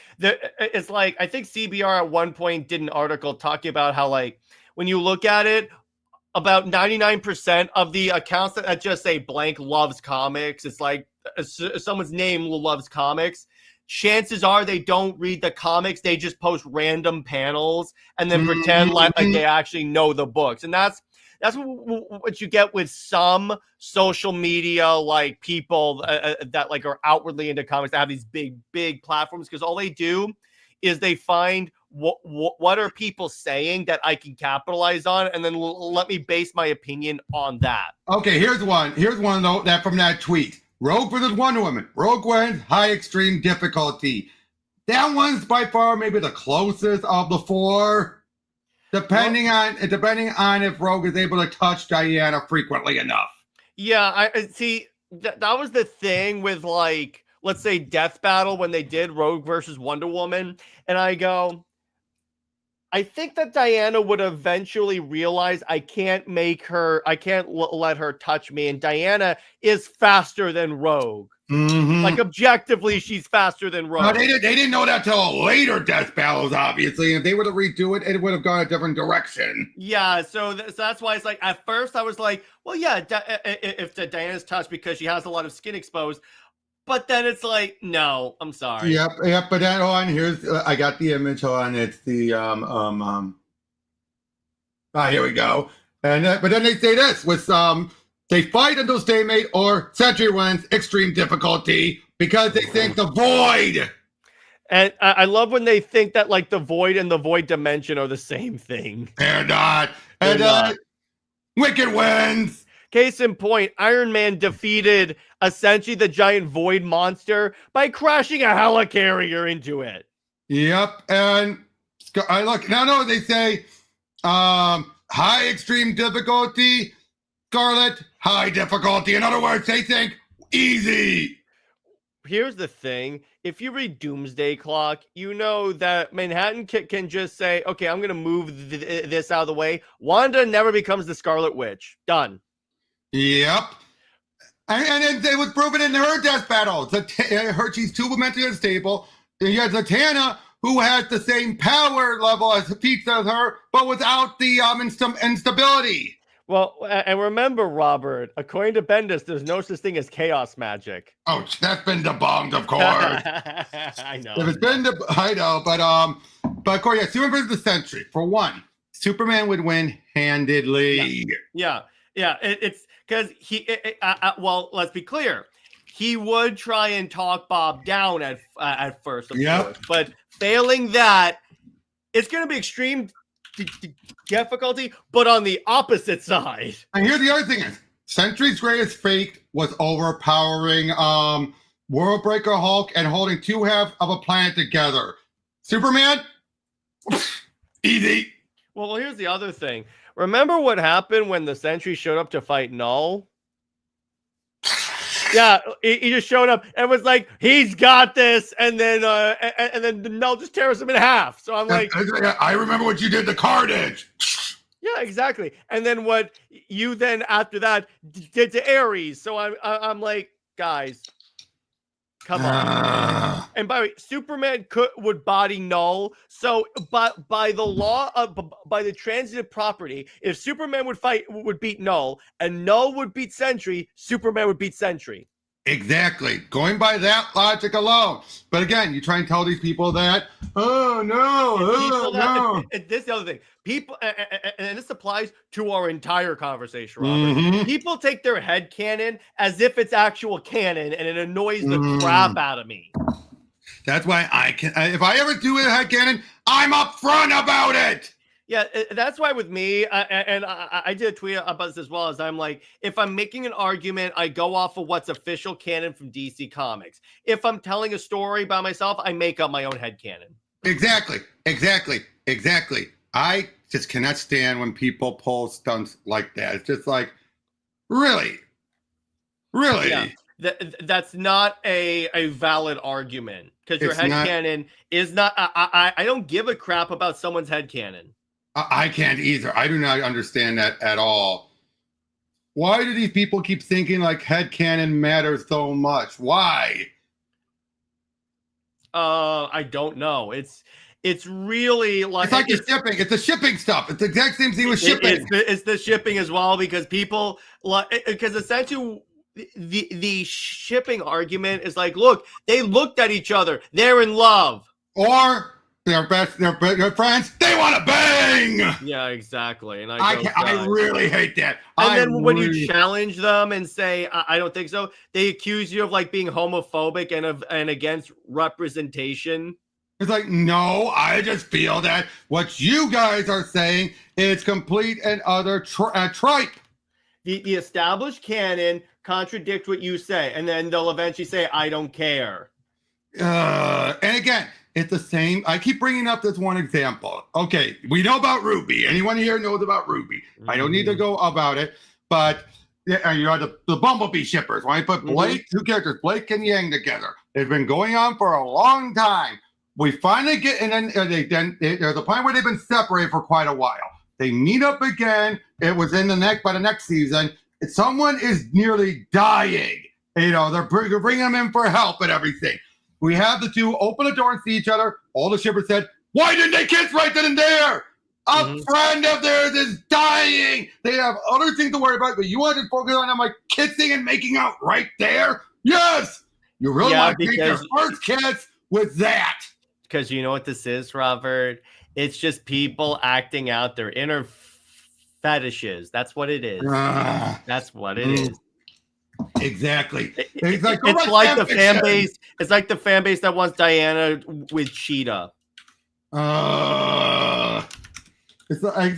B: it's like, I think CBR at one point did an article talking about how, like, when you look at it, about 99% of the accounts that just say blank loves comics, it's like someone's name loves comics. Chances are they don't read the comics. They just post random panels and then pretend like they actually know the books. And that's what you get with some social media like people that like are outwardly into comics that have these big platforms, because all they do is they find what are people saying that I can capitalize on, and then let me base my opinion on that.
A: Okay, here's one though, that from that tweet. Rogue versus Wonder Woman. Rogue wins, high extreme difficulty. That one's by far maybe the closest of the four. Depending on if Rogue is able to touch Diana frequently enough.
B: Yeah, I see. That was the thing with, like, let's say Death Battle when they did Rogue versus Wonder Woman, and I go, I think that Diana would eventually realize I can't let her touch me, and Diana is faster than Rogue. Mm-hmm. Like, objectively, she's faster than Rogue.
A: No, they didn't know that till later Death Battles, obviously. If they were to redo it, it would have gone a different direction.
B: Yeah, so that's why it's like, at first I was like, well, yeah, if Diana's touched because she has a lot of skin exposed. But then it's like, no, I'm sorry.
A: Yep. But then here's I got the image on. It's the here we go. And but then they say this with they fight until stalemate or Sentry wins, extreme difficulty, because they think the void.
B: And I love when they think that like the void and the void dimension are the same thing.
A: They're not. And Wicked wins.
B: Case in point, Iron Man defeated essentially the giant void monster by crashing a helicarrier into it.
A: Yep. And I look now. They say high extreme difficulty, Scarlet, high difficulty. In other words, they think easy.
B: Here's the thing. If you read Doomsday Clock, you know that Manhattan can just say, okay, I'm going to move this out of the way. Wanda never becomes the Scarlet Witch. Done.
A: Yep. And it was proven in her Death Battle. She's too mentally unstable. You have Zatanna, who has the same power level as Pizza as her, but without the instability.
B: Well, and remember, Robert, according to Bendis, there's no such thing as chaos magic.
A: Oh, that's been debunked, of course.
B: I know.
A: If it's been I know, but of course, yeah, Superman versus the Sentry. For one, Superman would win handedly.
B: Yeah. It's because well, let's be clear. He would try and talk Bob down at first, of course, but failing that, it's going to be extreme difficulty, but on the opposite side.
A: And here's the other thing: is Sentry's greatest fate was overpowering Worldbreaker Hulk and holding two halves of a planet together. Superman, easy.
B: Well, here's the other thing. Remember what happened when the Sentry showed up to fight Null? Yeah, he just showed up and was like, he's got this, and then Null just tears him in half. So I'm like,
A: I remember what you did to Carnage.
B: Yeah, exactly. And then what you then after that did to Ares. So I'm like, guys, come on. And by the way, Superman would body Null. So, but by the law of by the transitive property, if Superman would beat Null and Null would beat Sentry, Superman would beat Sentry.
A: Exactly. Going by that logic alone. But again, you try and tell these people that, oh no,
B: this is the other thing. People, and this applies to our entire conversation, Robert. People take their headcanon as if it's actual canon, and it annoys the crap out of me.
A: That's why if I ever do a headcanon, I'm upfront about it.
B: Yeah, that's why with me, I did a tweet about this as well, as I'm like, if I'm making an argument, I go off of what's official canon from DC Comics. If I'm telling a story by myself, I make up my own headcanon.
A: Exactly. I just cannot stand when people pull stunts like that. It's just like, really?
B: Yeah. That's not a valid argument, because your headcanon is not. I don't give a crap about someone's headcanon.
A: I can't either. I do not understand that at all. Why do these people keep thinking like headcanon matters so much? Why?
B: I don't know. It's really like
A: the shipping. It's the shipping stuff. It's the exact same thing with shipping.
B: It's the shipping as well, because people because essentially the shipping argument is like, look, they looked at each other, they're in love,
A: or they're friends, they want to bang.
B: Yeah, exactly. And
A: I really hate that.
B: And then when you challenge them and say, I don't think so, they accuse you of like being homophobic and against representation.
A: It's like, no, I just feel that what you guys are saying is complete and utter tripe.
B: The established canon contradict what you say, and then they'll eventually say, I don't care.
A: And again, it's the same. I keep bringing up this one example. Okay, we know about Ruby. Anyone here knows about Ruby? I don't need to go about it, but you are the Bumblebee shippers. When I put Blake, two characters, Blake and Yang together, it's been going on for a long time. We finally get, and then there's a point where they've been separated for quite a while. They meet up again. It was by the next season. Someone is nearly dying. They're bringing them in for help and everything. We have the two open the door and see each other. All the shippers said, why didn't they kiss right then and there? A friend of theirs is dying. They have other things to worry about, but you want to focus on them like kissing and making out right there? Yes. You really want to take your first kiss with that.
B: Because you know what this is, Robert? It's just people acting out their inner fetishes. That's what it is. That's what it is.
A: Exactly.
B: It's like the fan base. It's like the fan base that wants Diana with Cheetah.
A: It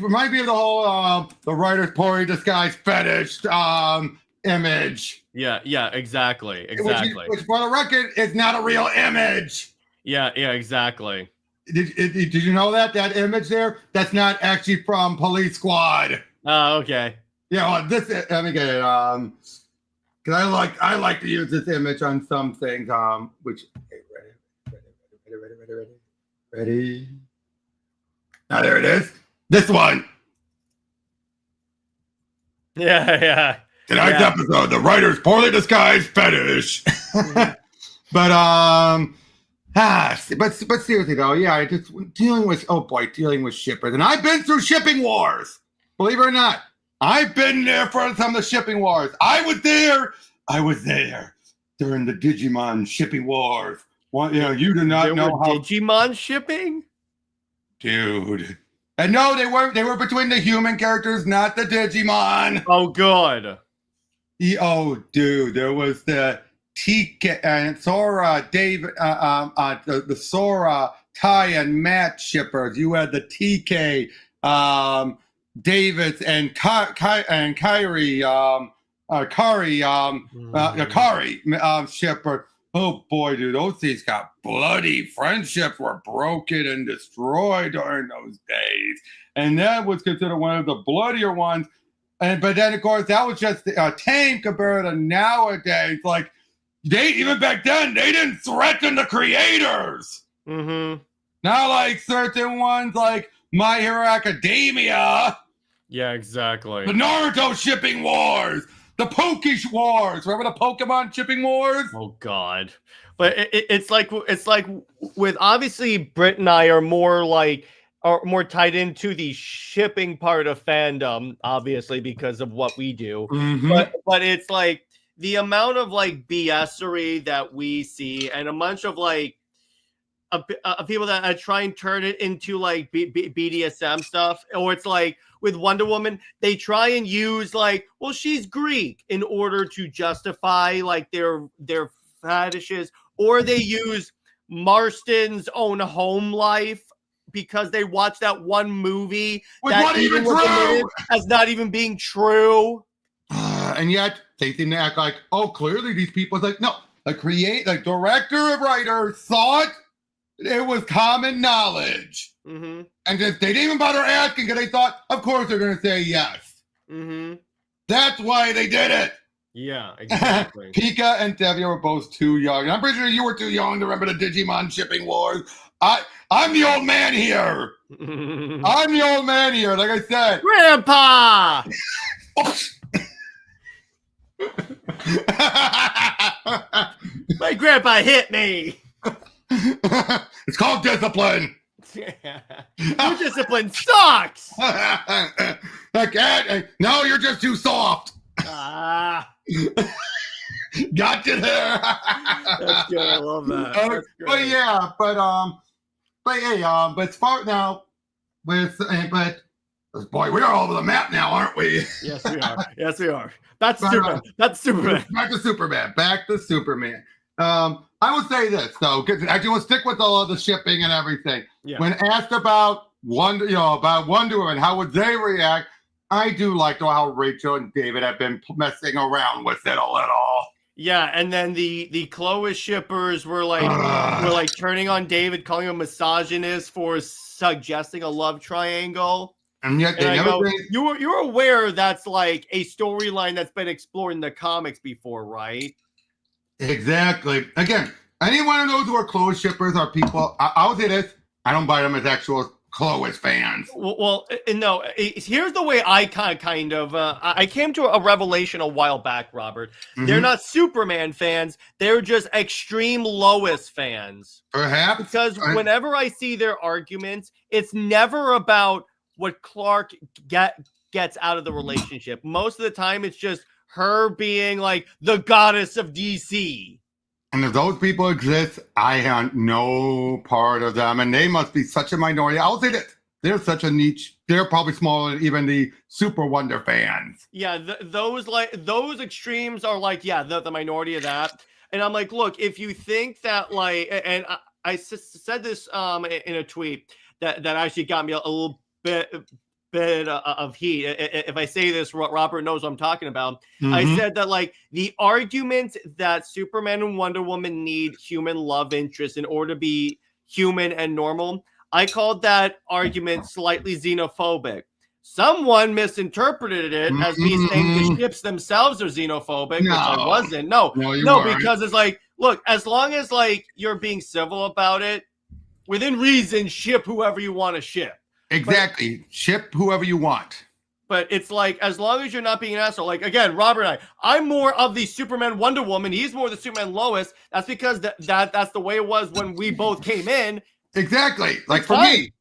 A: reminds me of the whole the writer's poorly disguised fetish image.
B: Yeah, exactly.
A: Which for the record is not a real image.
B: Yeah, exactly.
A: Did you know that image there? That's not actually from Police Squad.
B: Oh, okay.
A: Yeah, well, let me get it. Because I like to use this image on some things. Ready. Now there it is. This one.
B: Yeah.
A: Tonight's episode: the writer's poorly disguised fetish. But seriously though, yeah, just dealing with shippers, and I've been through shipping wars. Believe it or not, I've been there for some of the shipping wars. I was there during the Digimon shipping wars. You do not know how
B: Digimon shipping,
A: dude. And no, they were between the human characters, not the Digimon.
B: Oh, good.
A: Oh, dude, there was the TK and Sora, David, the Sora, Ty, and Matt shippers. You had the TK, Davids, and Kyrie, Akari shipper. Oh boy, dude, those things got bloody. Friendships were broken and destroyed during those days, and that was considered one of the bloodier ones. But then, of course, that was just tame compared to nowadays. Like, even back then, they didn't threaten the creators.
B: Mm-hmm.
A: Not like certain ones like My Hero Academia.
B: Yeah, exactly.
A: The Naruto shipping wars. The Pokish wars. Remember the Pokemon shipping wars?
B: Oh, God. But it's like with obviously Britt and I are more tied into the shipping part of fandom, obviously, because of what we do.
A: Mm-hmm.
B: But it's like the amount of like BSery that we see, and a bunch of like people that try and turn it into like BDSM stuff, or it's like with Wonder Woman, they try and use like, well, she's Greek in order to justify like their fetishes, or they use Marston's own home life because they watched that one movie that even was admitted as not even being true.
A: And yet they seem to act like, oh, clearly these people, like, no, the director and writer thought it was common knowledge.
B: Mm-hmm.
A: And just, they didn't even bother asking because they thought, of course they're going to say yes.
B: Mm-hmm. That's
A: why they did it.
B: Yeah, exactly.
A: Pika and Devia were both too young. I'm pretty sure you were too young to remember the Digimon shipping wars. I'm the old man here. I'm the old man here, like I said.
B: Grandpa! My grandpa hit me.
A: It's called discipline.
B: Your discipline sucks.
A: No, you're just too soft. Got you there.
B: That's good. I love that.
A: But as far now but boy, we are all over the map now, aren't we?
B: Yes, we are. Yes, we are. That's Superman. That's Superman.
A: Back to Superman. Back to Superman. I would say this though, because I do want to stick with all of the shipping and everything. Yeah. When asked about Wonder Woman, how would they react? I do like how Rachel and David have been messing around with it a little.
B: Yeah, and then the Chloe shippers were like turning on David, calling him misogynist for suggesting a love triangle.
A: And yet they
B: you're aware that's like a storyline that's been explored in the comics before, right?
A: Exactly. Again, anyone who knows who are Chloe shippers are people. I'll say this: I don't buy them as actual Chloe fans.
B: Well, no. Here's the way I kind of I came to a revelation a while back, Robert. Mm-hmm. They're not Superman fans. They're just extreme Lois fans.
A: Perhaps.
B: Because whenever I see their arguments, it's never about what Clark gets out of the relationship. Most of the time, it's just her being like the goddess of DC.
A: And if those people exist, I have no part of them. And they must be such a minority. I'll say that they're such a niche. They're probably smaller than even the Super Wonder fans.
B: Yeah, those extremes are like, yeah, the minority of that. And I'm like, look, if you think that like, and I said this in a tweet that actually got me a little bit of heat. If I say this, Robert knows what I'm talking about. Mm-hmm. I said that like the argument that Superman and Wonder Woman need human love interest in order to be human and normal, I called that argument slightly xenophobic. Someone misinterpreted it as me saying the ships themselves are xenophobic, which I wasn't. No, because it's like, look, as long as like you're being civil about it, within reason, ship whoever you want to ship.
A: Exactly. Ship whoever you want.
B: But it's like, as long as you're not being an asshole, like, again, Robert and I'm more of the Superman Wonder Woman. He's more the Superman Lois. That's because that's the way it was when we both came in.
A: Exactly. Like for me.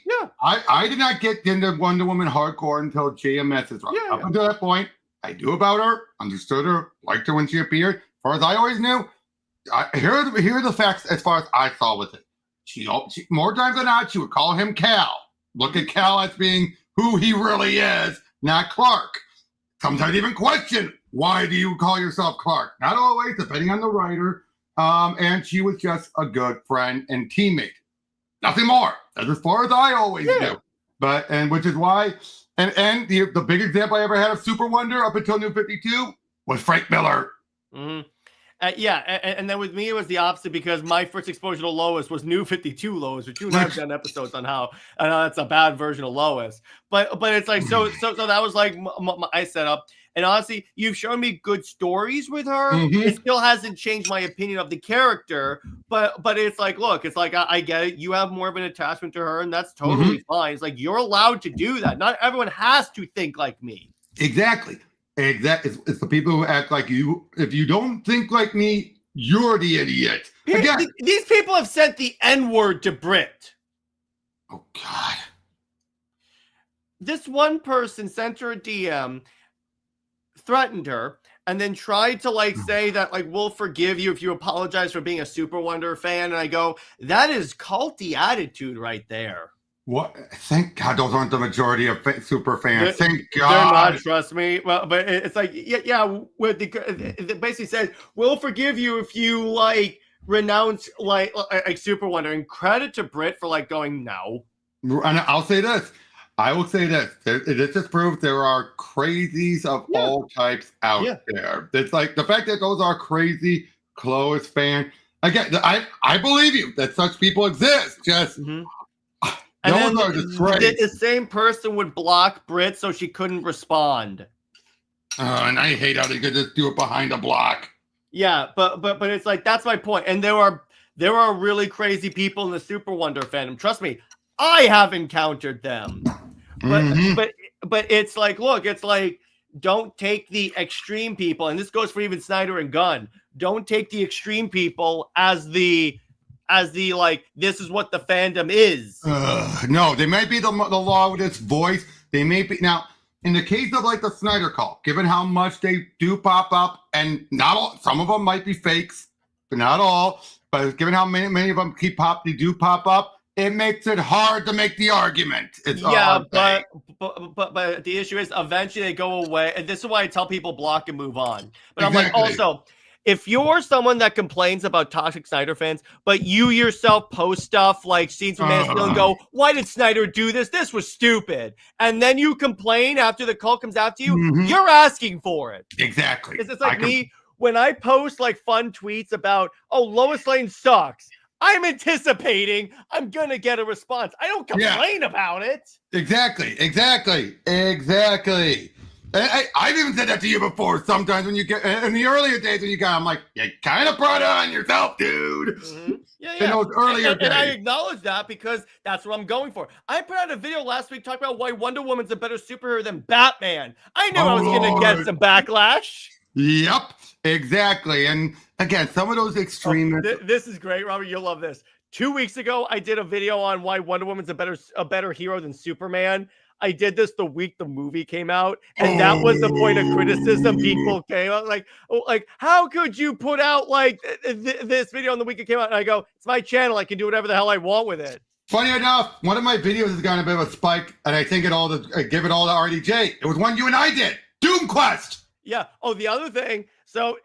B: Yeah.
A: I did not get into Wonder Woman hardcore until JMS's run. Up until that point, I knew about her, understood her, liked her when she appeared. As far as I always knew, here are the facts as far as I saw with it. She more times than not, she would call him Cal. Look at Cal as being who he really is, not Clark. Sometimes even question, why do you call yourself Clark? Not always, depending on the writer. And she was just a good friend and teammate. Nothing more. That's as far as I always knew. And which is why, and the big example I ever had of Super Wonder up until New 52 was Frank Miller.
B: Mm-hmm. And then with me, it was the opposite because my first exposure to Lois was New 52 Lois, which you and I have done episodes on how I know that's a bad version of Lois. But it's like, so that was like my setup. And honestly, you've shown me good stories with her. Mm-hmm. It still hasn't changed my opinion of the character. But it's like, look, it's like, I get it. You have more of an attachment to her, and that's totally fine. It's like, you're allowed to do that. Not everyone has to think like me.
A: Exactly. It's the people who act like you. If you don't think like me, you're the idiot. Again,
B: these people have sent the N-word to Brit.
A: Oh, God.
B: This one person sent her a DM, threatened her, and then tried to like say that like we'll forgive you if you apologize for being a Super Wonder fan. And I go, that is culty attitude right there.
A: What? Thank God those aren't the majority of super fans. Thank God.
B: They're not, trust me. Well, but it's like, yeah. It basically says, we'll forgive you if you like renounce like Super Wonder. And credit to Brit for like going, no.
A: And I'll say this. I will say this. This just proves there are crazies of all types out there. It's like the fact that those are crazy close fans. Again, I believe you that such people exist. Just
B: and then the same person would block Brit so she couldn't respond.
A: And I hate how they could just do it behind a block.
B: Yeah, but it's like that's my point. And there are really crazy people in the Super Wonder fandom. Trust me, I have encountered them. But it's like, look, it's like don't take the extreme people, and this goes for even Snyder and Gunn. Don't take the extreme people as the like this is what the fandom is.
A: No, they might be the loudest voice. They may be now in the case of like the Snyder Cult, given how much they do pop up, and not all, some of them might be fakes, but not all. But given how many of them they do pop up, it makes it hard to make the argument. It's but
B: the issue is eventually they go away, and this is why I tell people block and move on. But I'm like, also, if you're someone that complains about toxic Snyder fans, but you yourself post stuff like scenes from Man of Steel and go, why did Snyder do this? This was stupid. And then you complain after the cult comes after you, you're asking for it.
A: Exactly.
B: It's like me when I post like fun tweets about, oh, Lois Lane sucks. I'm anticipating I'm going to get a response. I don't complain about it.
A: Exactly. I've even said that to you before. Sometimes when you get in the earlier days when you got, I'm like, you kind of brought it on yourself, dude.
B: Yeah.
A: In those earlier days.
B: And I acknowledge that because that's what I'm going for. I put out a video last week talking about why Wonder Woman's a better superhero than Batman. I knew I was going to get some backlash.
A: Yep, exactly. And again, some of those extremists.
B: This is great, Robert. You'll love this. 2 weeks ago, I did a video on why Wonder Woman's a better hero than Superman. I did this the week the movie came out, and that was the point of criticism. People came out like, how could you put out like this video on the week it came out? And I go, it's my channel. I can do whatever the hell I want with it.
A: Funny enough, one of my videos has gotten a bit of a spike, and I think give it all to RDJ. It was one you and I did, Doom Quest.
B: Yeah. Oh, the other thing. So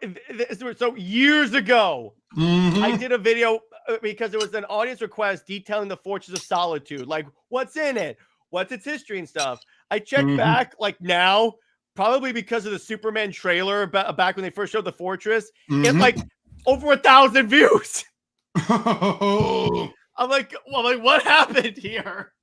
B: years ago, I did a video because there was an audience request detailing the Fortress of Solitude, like what's in it. What's its history and stuff? I checked back like now, probably because of the Superman trailer back when they first showed the Fortress. It like over 1,000 views. I'm like, what happened here?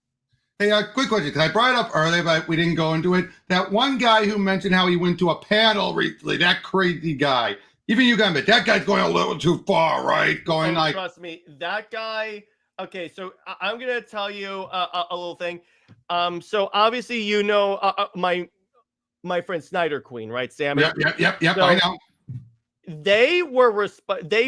A: Hey, quick question, because I brought it up earlier, but we didn't go into it. That one guy who mentioned how he went to a panel recently, that crazy guy. Even you got admit that guy's going a little too far, right?
B: Trust me, that guy. Okay, so I'm gonna tell you a little thing. So obviously, you know, my friend Snyder Queen, right, Sammy?
A: Yep. So I know.
B: They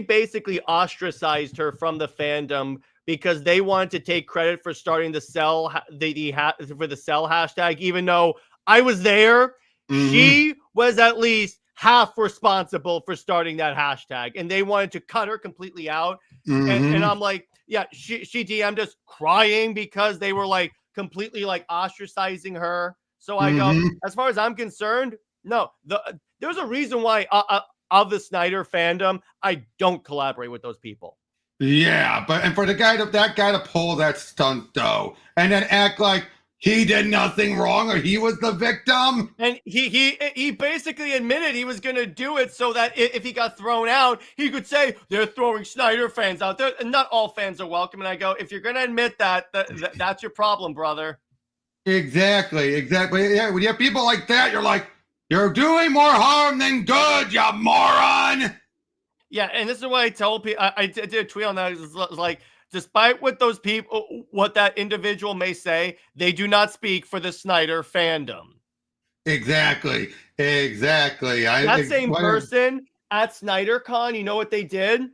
B: basically ostracized her from the fandom because they wanted to take credit for starting the Cell for the Cell hashtag, even though I was there. She was at least half responsible for starting that hashtag, and they wanted to cut her completely out. And I'm like, yeah, she DM'd us crying because they were like completely like ostracizing her. So I go, as far as I'm concerned, no, there's a reason why of the Snyder fandom, I don't collaborate with those people.
A: Yeah, and for that guy to pull that stunt though, and then act like he did nothing wrong or he was the victim.
B: And he basically admitted he was going to do it so that if he got thrown out, he could say they're throwing Snyder fans out there. And not all fans are welcome. And I go, if you're going to admit that's your problem, brother.
A: Exactly. Yeah, when you have people like that, you're like, you're doing more harm than good, you moron.
B: Yeah, and this is what I told people. I did a tweet on that. It was like, despite what that individual may say, they do not speak for the Snyder fandom.
A: Exactly.
B: That same person at SnyderCon, you know what they did?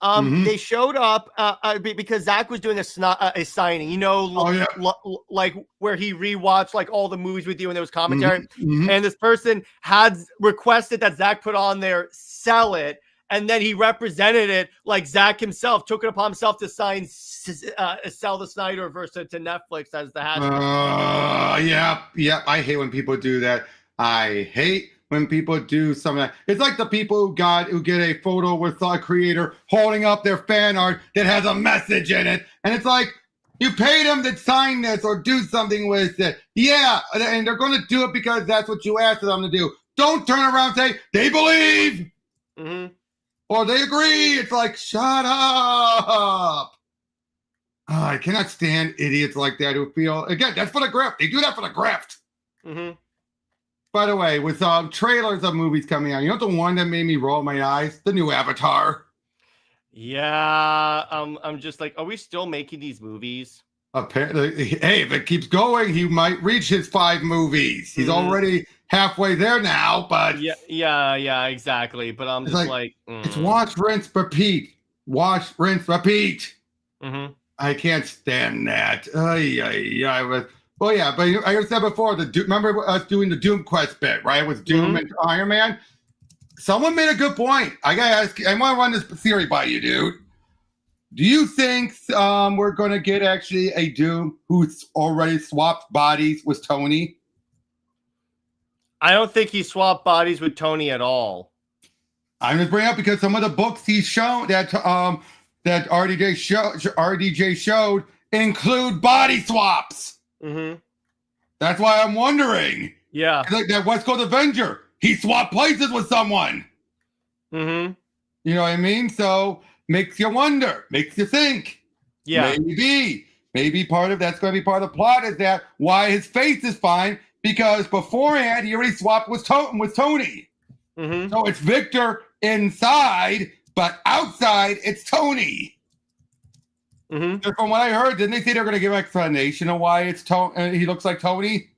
B: They showed up because Zach was doing a signing, like where he rewatched like all the movies with you and there was commentary. And this person had requested that Zach put on there, sell it. And then he represented it like Zach himself took it upon himself to sign, sell the Snyderverse to Netflix as the hashtag.
A: Yeah. I hate when people do that. I hate when people do something. It's like the people who get a photo with a creator holding up their fan art that has a message in it. And it's like, you paid them to sign this or do something with it. Yeah, and they're going to do it because that's what you asked them to do. Don't turn around and say, they believe. Or they agree. It's like, shut up. I cannot stand idiots like that who feel, again, that's for the graft. They do that for the graft. By the way, with trailers of movies coming out, you know the one that made me roll my eyes? The new Avatar.
B: Yeah, I'm just like, are we still making these movies?
A: Apparently, hey, if it keeps going, he might reach his 5 movies. He's already halfway there now, but
B: yeah, exactly. But I'm just like
A: it's watch, rinse, repeat. Watch, rinse, repeat. I can't stand that. Well, yeah, but I said before, remember us doing the Doom Quest bit, right? With Doom and Iron Man. Someone made a good point. I gotta ask. I want to run this theory by you, dude. Do you think we're gonna get actually a Doom who's already swapped bodies with Tony?
B: I don't think he swapped bodies with Tony at all.
A: I'm just bringing up because some of the books he's shown that RDJ showed include body swaps. That's why I'm wondering.
B: Yeah.
A: Like that West Coast Avenger, he swapped places with someone. You know what I mean? So makes you wonder, makes you think.
B: Yeah.
A: Maybe part of that's going to be part of the plot is that why his face is fine because beforehand he already swapped with Tony. So it's Victor inside, but outside it's Tony. From what I heard, didn't they say they're going to give an explanation of why it's he looks like Tony?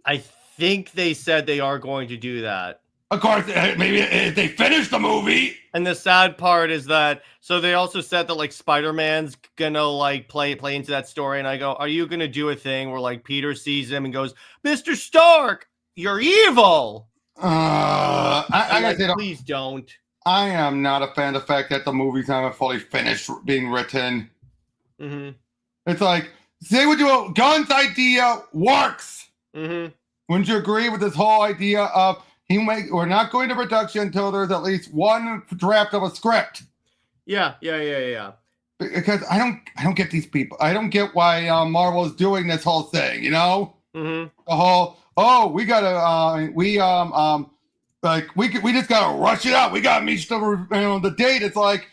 B: I think they said they are going to do that.
A: Of course, maybe if they finish the movie.
B: And the sad part is that, so they also said that like Spider-Man's gonna like play into that story. And I go, are you gonna do a thing where like Peter sees him and goes, Mr. Stark, you're evil?
A: I gotta say,
B: please don't.
A: I am not a fan of the fact that the movie's not fully finished being written. It's like, say what you Gunn's idea works. Wouldn't you agree with this whole idea of we're not going to production until there's at least one draft of a script? Yeah. Because I don't get these people. I don't get why Marvel is doing this whole thing. You know, the whole we gotta we just gotta rush it out. We gotta meet the date. It's like,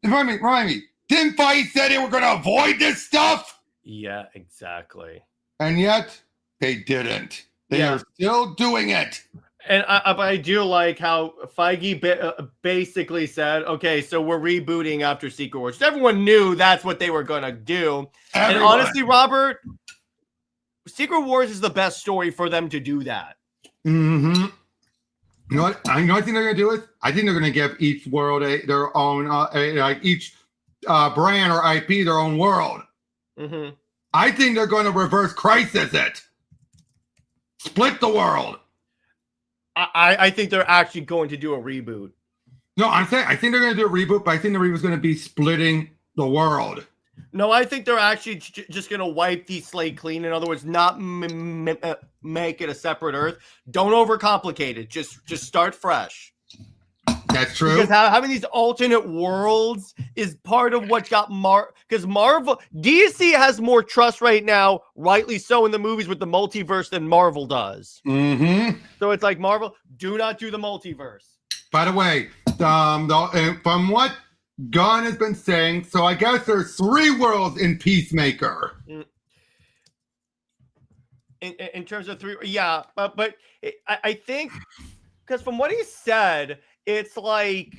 A: remind me. Didn't Feige say they were going to avoid this stuff? Yeah,
B: exactly.
A: And yet they didn't. They are still doing it.
B: And I do like how Feige basically said, okay, so we're rebooting after Secret Wars. Everyone knew that's what they were going to do. And honestly, Robert, Secret Wars is the best story for them to do that.
A: You know what? I think they're going to do it. I think they're going to give each world their own, each brand or IP their own world. I think they're going to reverse Crisis it. Split the world.
B: I think they're actually going to do a reboot.
A: No, I think they're going to do a reboot, but I think the reboot is going to be splitting the world.
B: No, I think they're actually just going to wipe the slate clean. In other words, not make it a separate Earth. Don't overcomplicate it. Just start fresh.
A: That's true.
B: Because having these alternate worlds is part of what got because Marvel, DC has more trust right now, rightly so, in the movies with the multiverse than Marvel does. So it's like, Marvel, do not do the multiverse.
A: By the way, from what Gunn has been saying, so I guess there's 3 worlds in Peacemaker.
B: In terms of 3, yeah, but I think, because from what he said, it's like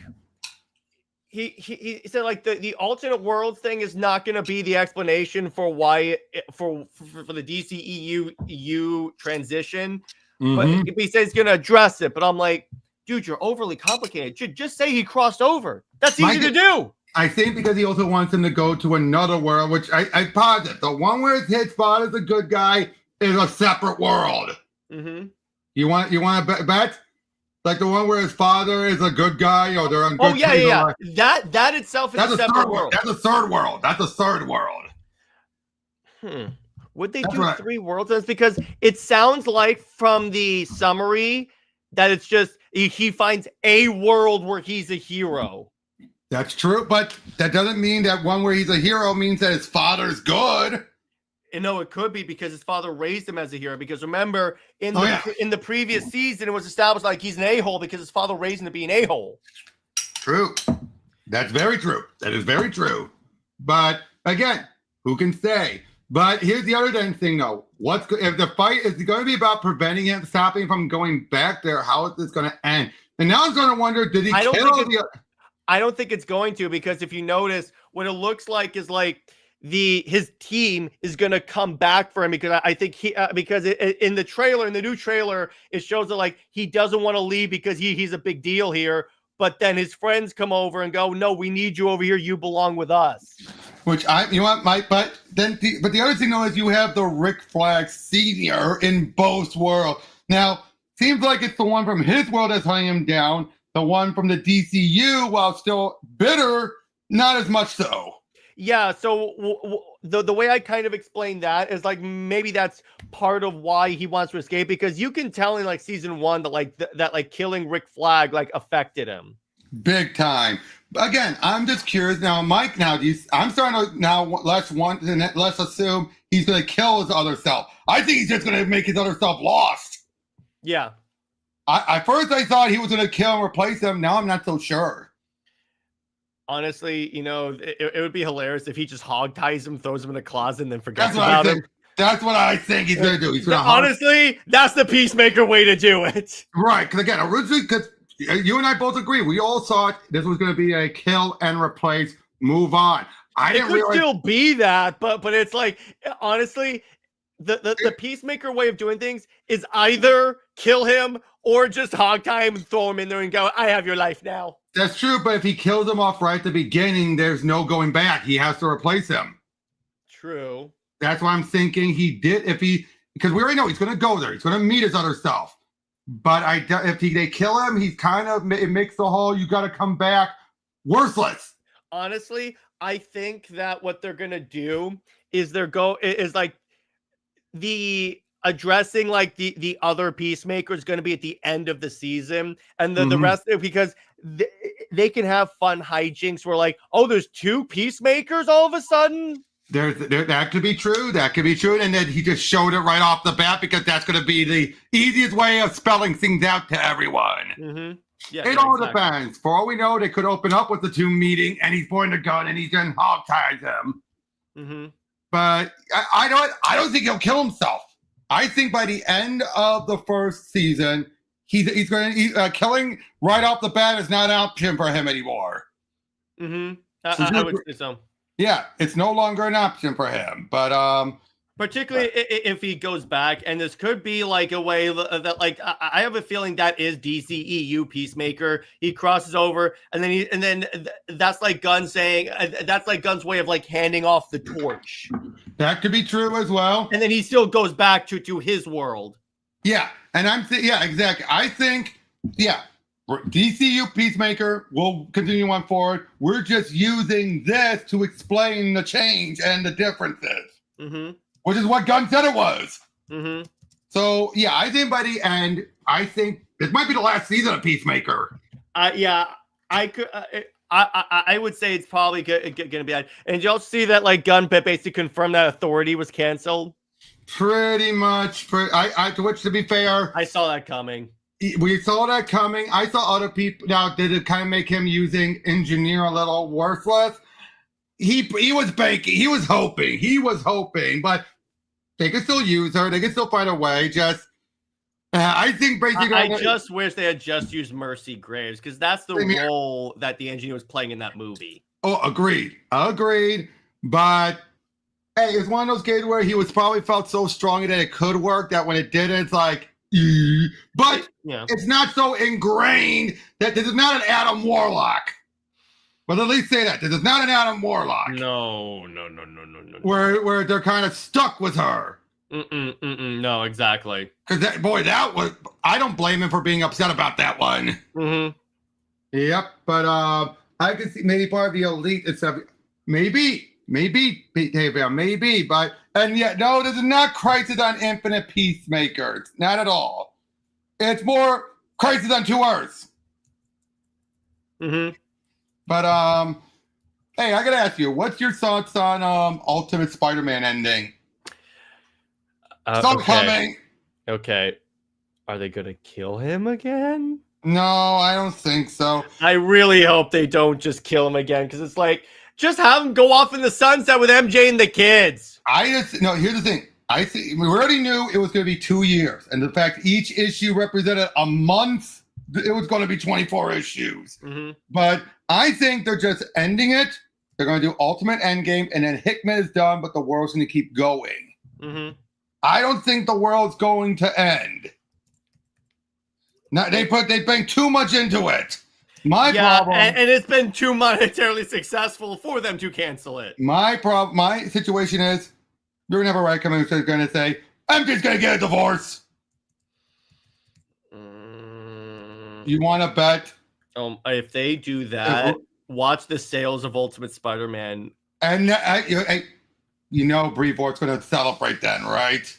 B: he said like the alternate worlds thing is not going to be the explanation for why for the DCEU transition, but he says he's going to address it. But I'm like, dude, you're overly complicated. Just say he crossed over. That's easy to do.
A: I think because he also wants him to go to another world, which I posit. The one where his father's a good guy is a separate world.
B: Mm-hmm.
A: You want to bet? Like the one where his father is a good guy, or they're on good.
B: Oh yeah. That itself is a separate world.
A: That's a third world. That's a third world.
B: Would they do 3 worlds? That's because it sounds like from the summary that it's just he finds a world where he's a hero.
A: That's true, but that doesn't mean that one where he's a hero means that his father's good.
B: And no, it could be because his father raised him as a hero. Because remember, in the previous season, it was established like he's an a-hole because his father raised him to be an a-hole. True.
A: That's very true. That is very true. But again, who can say? But here's the other thing, though. If the fight is going to be about preventing him, stopping him from going back there, how is this going to end? And now I'm going to wonder, did he kill
B: I don't think it's going to, because if you notice, what it looks like is like his team is going to come back for him, because I think because in the new trailer, it shows that like he doesn't want to leave because he's a big deal here. But then his friends come over and go, no, we need you over here. You belong with us.
A: But the other thing though is you have the Rick Flag Senior in both worlds. Now, seems like it's the one from his world that's hunting him down. The one from the DCU, while still bitter, not as much so.
B: Yeah, so the way I kind of explain that is like maybe that's part of why he wants to escape, because you can tell in like season 1 that that killing Rick Flag like affected him
A: big time. Again, I'm just curious now, Mike. Now I'm starting to let's assume he's going to kill his other self. I think he's just going to make his other self lost.
B: Yeah.
A: At first I thought he was going to kill and replace him. Now I'm not so sure.
B: Honestly, it would be hilarious if he just hog ties him, throws him in a closet, and then forgets about him.
A: That's what I think he's going to do.
B: Honestly, that's the Peacemaker way to do it.
A: Right. Because again, originally, because you and I both agree, we all thought this was going to be a kill and replace, move on.
B: It could still be that, but it's like, honestly, the Peacemaker way of doing things is either kill him or just hog tie him and throw him in there and go, I have your life now.
A: That's true, but if he kills him off right at the beginning, there's no going back. He has to replace him.
B: True.
A: That's why I'm thinking he did. Because we already know he's going to go there. He's going to meet his other self. But if they kill him, he's it makes the whole you got to come back worthless.
B: Honestly, I think that what they're going to do is addressing like the other Peacemaker is going to be at the end of the season, and the rest, because they can have fun hijinks where like, oh, there's 2 Peacemakers all of a sudden.
A: That could be true. That could be true. And then he just showed it right off the bat because that's going to be the easiest way of spelling things out to everyone.
B: Mm-hmm. Yeah,
A: it all depends. For all we know, they could open up with the 2 meeting and he's pointing a gun and he then hog ties him.
B: Mm-hmm.
A: But I don't think he'll kill himself. I think by the end of the first season, he's going to killing right off the bat is not an option for him anymore.
B: Mm-hmm. I would say so.
A: Yeah, it's no longer an option for him. But
B: particularly if he goes back, and this could be like a way that like I have a feeling that is DCEU Peacemaker. He crosses over, and then that's like Gunn's saying that's like Gunn's way of like handing off the torch.
A: That could be true as well.
B: And then he still goes back to his world.
A: Yeah, and exactly. I think DCU Peacemaker will continue on forward. We're just using this to explain the change and the differences. Mm-hmm. Which is what Gunn said it was.
B: Mm-hmm.
A: So, yeah, I think by the end, I think this might be the last season of Peacemaker.
B: Yeah, I could. I would say it's probably going to be that. And did y'all see that, like, Gunn basically confirmed that Authority was canceled?
A: Pretty much. To which, to be fair,
B: I saw that coming.
A: We saw that coming. I saw other people. Now, did it kind of make him using engineer a little worthless? He was banking. He was hoping, but they can still use her. They can still find a way. Just, I think basically.
B: I just wish they had just used Mercy Graves, because that's the role that the engineer was playing in that movie.
A: Oh, agreed. But hey, it's one of those cases where he was probably felt so strong that it could work that when it didn't, it's like, But
B: Yeah.
A: it's not so ingrained that this is not an Adam Warlock. But at least say that this is not an Adam Warlock.
B: No.
A: Where they're kind of stuck with her.
B: No, exactly.
A: Because that was. I don't blame him for being upset about that one.
B: Mm-hmm.
A: Yep, but I could see maybe part of the elite and stuff. Maybe, but and yet no, this is not Crisis on Infinite Peacemakers, not at all. It's more Crisis on Two Earths.
B: Mm-hmm.
A: But hey, I gotta ask you, what's your thoughts on Ultimate Spider-Man ending? Coming.
B: Okay, are they gonna kill him again?
A: No, I don't think so.
B: I really hope they don't just kill him again, because it's like, just have him go off in the sunset with MJ and the kids.
A: Here's the thing. I think we already knew it was going to be 2 years, and the fact each issue represented a month, it was going to be 24 issues.
B: Mm-hmm.
A: But I think they're just ending it. They're going to do Ultimate Endgame, and then Hickman is done, but the world's going to keep going.
B: Mm-hmm.
A: I don't think the world's going to end. Now, they bring too much into it. My problem,
B: and it's been too monetarily successful for them to cancel it.
A: My situation is, you're gonna have a right coming who's gonna say, I'm just gonna get a divorce. You want to bet?
B: If they do that, watch the sales of Ultimate Spider-Man.
A: And Brevoort's gonna celebrate then, right?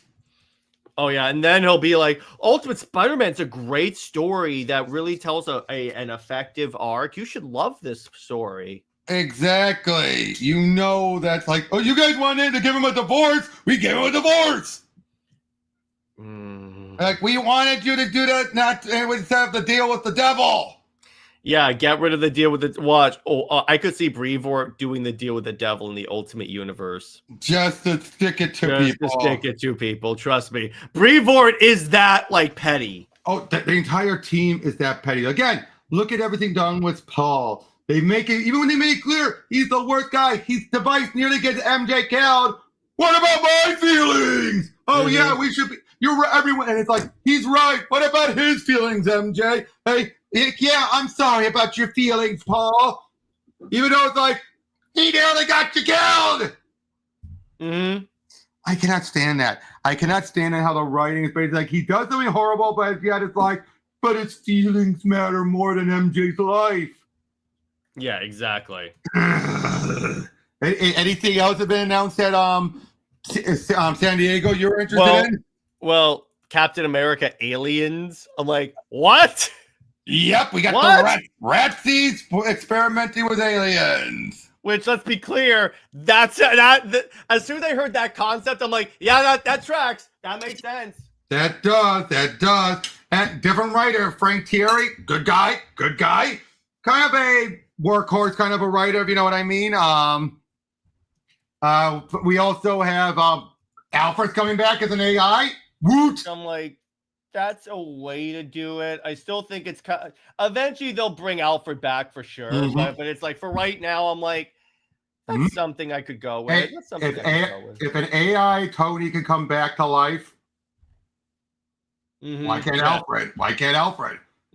B: Oh yeah, and then he'll be like, Ultimate Spider-Man's a great story that really tells an effective arc. You should love this story.
A: Exactly. That's like, oh, you guys wanted to give him a divorce? We gave him a divorce. Like, we wanted you to do that, not have to deal with the devil.
B: Yeah, get rid of the deal with the watch. I could see Brevoort doing the deal with the devil in the Ultimate Universe.
A: Just to stick it to people.
B: Trust me. Brevoort is that, like, petty.
A: Oh, the entire team is that petty. Again, look at everything done with Paul. They make it, even when they make it clear he's the worst guy, his device nearly gets MJ killed. What about my feelings? Oh, yeah, we should be. You're right, everyone. And it's like, he's right. What about his feelings, MJ? Hey, yeah, I'm sorry about your feelings, Paul. Even though it's like, he nearly got you killed.
B: Mm-hmm.
A: I cannot stand that. I cannot stand how the writing is basically like, he does something horrible, but yet it's like, but his feelings matter more than MJ's life.
B: Yeah, exactly.
A: Anything else have been announced at San Diego you're interested in?
B: Well, Captain America Aliens. I'm like, what?
A: Yep, we got the Ratsies experimenting with aliens.
B: Which, let's be clear, as soon as I heard that concept, I'm like, yeah, that tracks. That makes sense.
A: That does. And different writer, Frank Thierry, good guy. Kind of a workhorse, kind of a writer, if you know what I mean. We also have Alfred's coming back as an AI. Woot!
B: I'm like, that's a way to do it. I still think it's eventually they'll bring Alfred back for sure. Mm-hmm. But it's like, for right now, I'm like, that's something I could go with.
A: If an AI Tony can come back to life, why can't Alfred?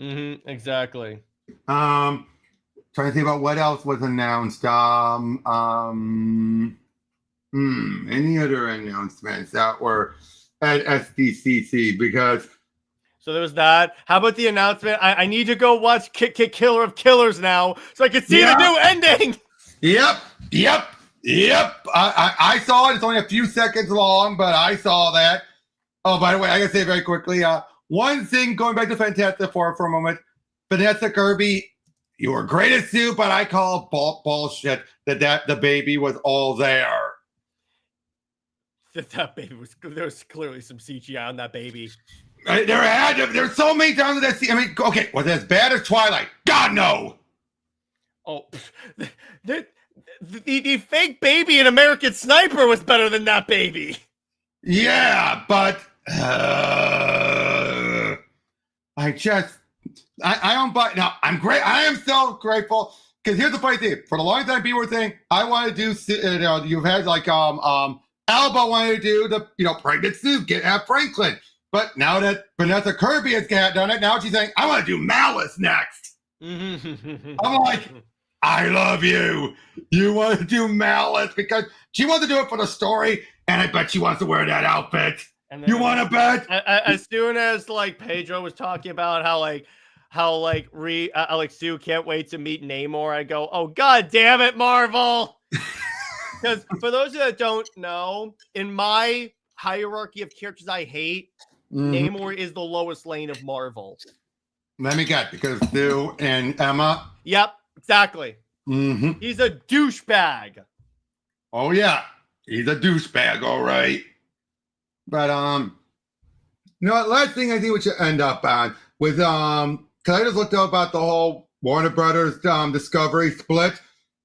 B: Mm-hmm, exactly.
A: Trying to think about what else was announced. Any other announcements that were at SDCC? Because
B: so there was that. How about the announcement? I need to go watch Killer of Killers now so I can see the new ending.
A: Yep. I saw it. It's only a few seconds long, but I saw that. Oh, by the way, I gotta say very quickly. One thing, going back to Fantastic Four for a moment. Vanessa Kirby, you were great at Sue, but I call bullshit that the baby was all there.
B: That baby there was clearly some CGI on that baby.
A: There's so many times that I mean, okay, was it as bad as Twilight? God no.
B: Oh, the fake baby in American Sniper was better than that baby.
A: Yeah, but I don't buy. Now I'm great. I am so grateful because here's the funny thing. For the long time, people were saying I want to do. You've had like Alba wanted to do the pregnant Sue, have Franklin. But now that Vanessa Kirby has done it, now she's saying, I want to do Malice next. I'm like, I love you. You want to do Malice because she wants to do it for the story, and I bet she wants to wear that outfit. And you want to bet?
B: As soon as like Pedro was talking about how Sue can't wait to meet Namor, I go, oh god damn it, Marvel! Because for those that don't know, in my hierarchy of characters I hate, Namor is the lowest lane of Marvel.
A: Let me get, because Sue and Emma.
B: Yep, exactly. He's a douchebag.
A: Oh yeah, he's a douchebag, all right. But last thing I think we should end up on was because I just looked up about the whole Warner Brothers Discovery split,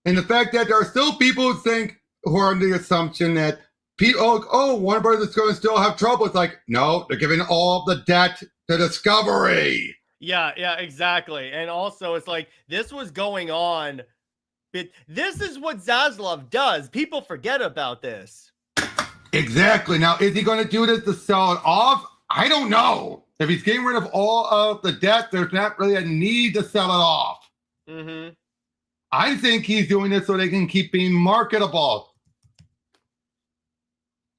A: and the fact that there are still people who are under the assumption that Warner Brothers is going to still have trouble. It's like, no, they're giving all the debt to Discovery.
B: Yeah, exactly. And also, it's like, this was going on. But this is what Zaslav does. People forget about this.
A: Exactly. Now, is he going to do this to sell it off? I don't know. If he's getting rid of all of the debt, there's not really a need to sell it off. I think he's doing this so they can keep being marketable.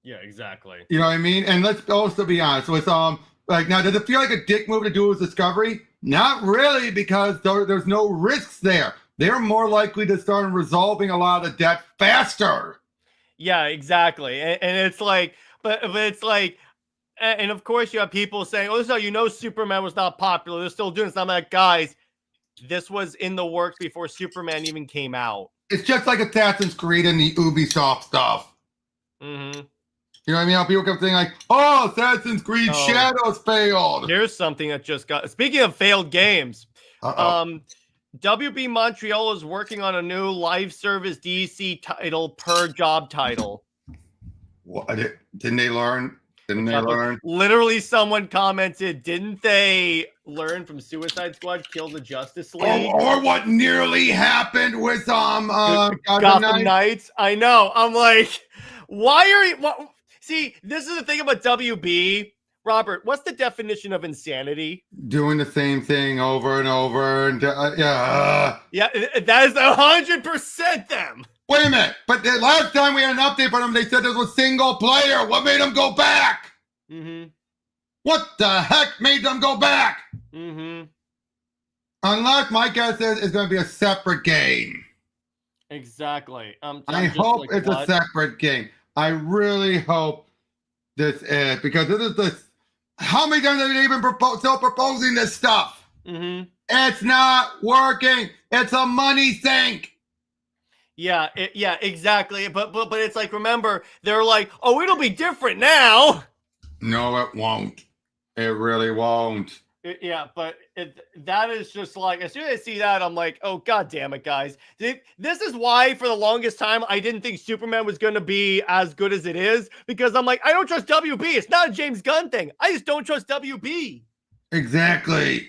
B: Yeah, exactly.
A: You know what I mean? And let's also be honest with now, does it feel like a dick move to do with Discovery? Not really, because there's no risks there. They're more likely to start resolving a lot of the debt faster.
B: Yeah, exactly. And it's like, but it's like, and of course you have people saying, oh, so Superman was not popular. They're still doing this. I'm like, guys, this was in the works before Superman even came out.
A: It's just like Assassin's Creed and the Ubisoft stuff. You know what I mean? How people kept saying like, oh, Assassin's Creed Shadows failed.
B: Here's something that just got, speaking of failed games, WB Montreal is working on a new live service DC title per job title.
A: What? Didn't they learn?
B: Literally, someone commented, didn't they learn from Suicide Squad Kill the Justice League?
A: Or what nearly happened with
B: Gotham Knights? I know. I'm like, why are you... See, this is the thing about WB. Robert, what's the definition of insanity?
A: Doing the same thing over and over. And
B: yeah, that is 100% them.
A: Wait a minute. But the last time we had an update from them, they said this was single player. What made them go back? What the heck made them go back? Unless my guess is it's going to be a separate game.
B: Exactly.
A: I hope it's a separate game. I really hope this is, because this is the... How many times have they even still proposing this stuff? It's not working. It's a money sink.
B: Yeah, exactly. But it's like, remember, they're like, oh, it'll be different now.
A: No, it won't. It really won't.
B: But that is just like, as soon as I see that, I'm like, oh, god damn it, guys. This is why, for the longest time, I didn't think Superman was going to be as good as it is, because I'm like, I don't trust WB. It's not a James Gunn thing. I just don't trust WB.
A: Exactly.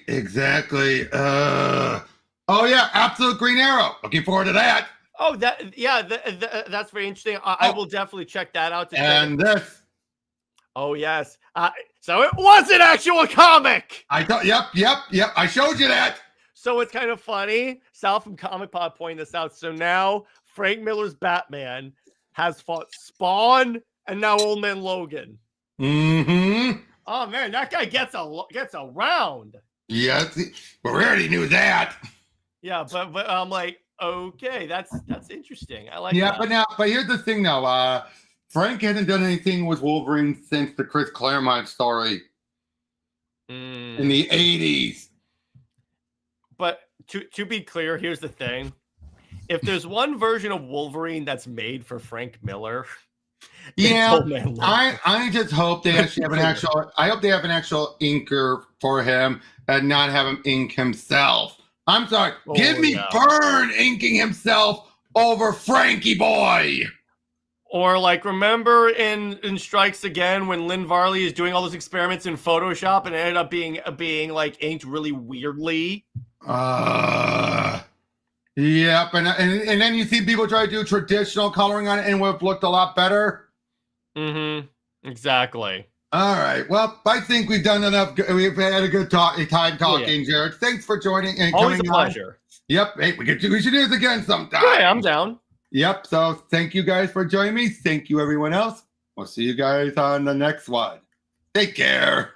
A: Oh, yeah, Absolute Green Arrow. Looking forward to that.
B: Oh, that's very interesting. I will definitely check that out.
A: And this.
B: Oh, yes. So it was an actual comic.
A: Yep. I showed you that.
B: So it's kind of funny. Sal from Comic Pod pointing this out. So now Frank Miller's Batman has fought Spawn and now Old Man Logan. Oh man, that guy gets around.
A: Yes, we already knew that.
B: Yeah, but I'm like, okay, that's interesting. I like that.
A: But here's the thing though. Frank hasn't done anything with Wolverine since the Chris Claremont story in the 80s.
B: But to be clear, here's the thing. If there's one version of Wolverine that's made for Frank Miller,
A: I just hope they actually have an actual inker for him and not have him ink himself. I'm sorry. Give me Byrne inking himself over Frankie Boy.
B: Or like, remember in Strikes Again when Lynn Varley is doing all those experiments in Photoshop and it ended up being like inked really weirdly?
A: Yep. And then you see people try to do traditional coloring on it and it would have looked a lot better.
B: Exactly.
A: All right. Well, I think we've done enough. We've had a good time talking, Jared. Thanks for joining and
B: Always a
A: coming on.
B: pleasure.
A: Yep. Hey, we should do this again sometime.
B: Yeah, I'm down.
A: Yep. So thank you guys for joining me. Thank you, everyone else. We'll see you guys on the next one. Take care.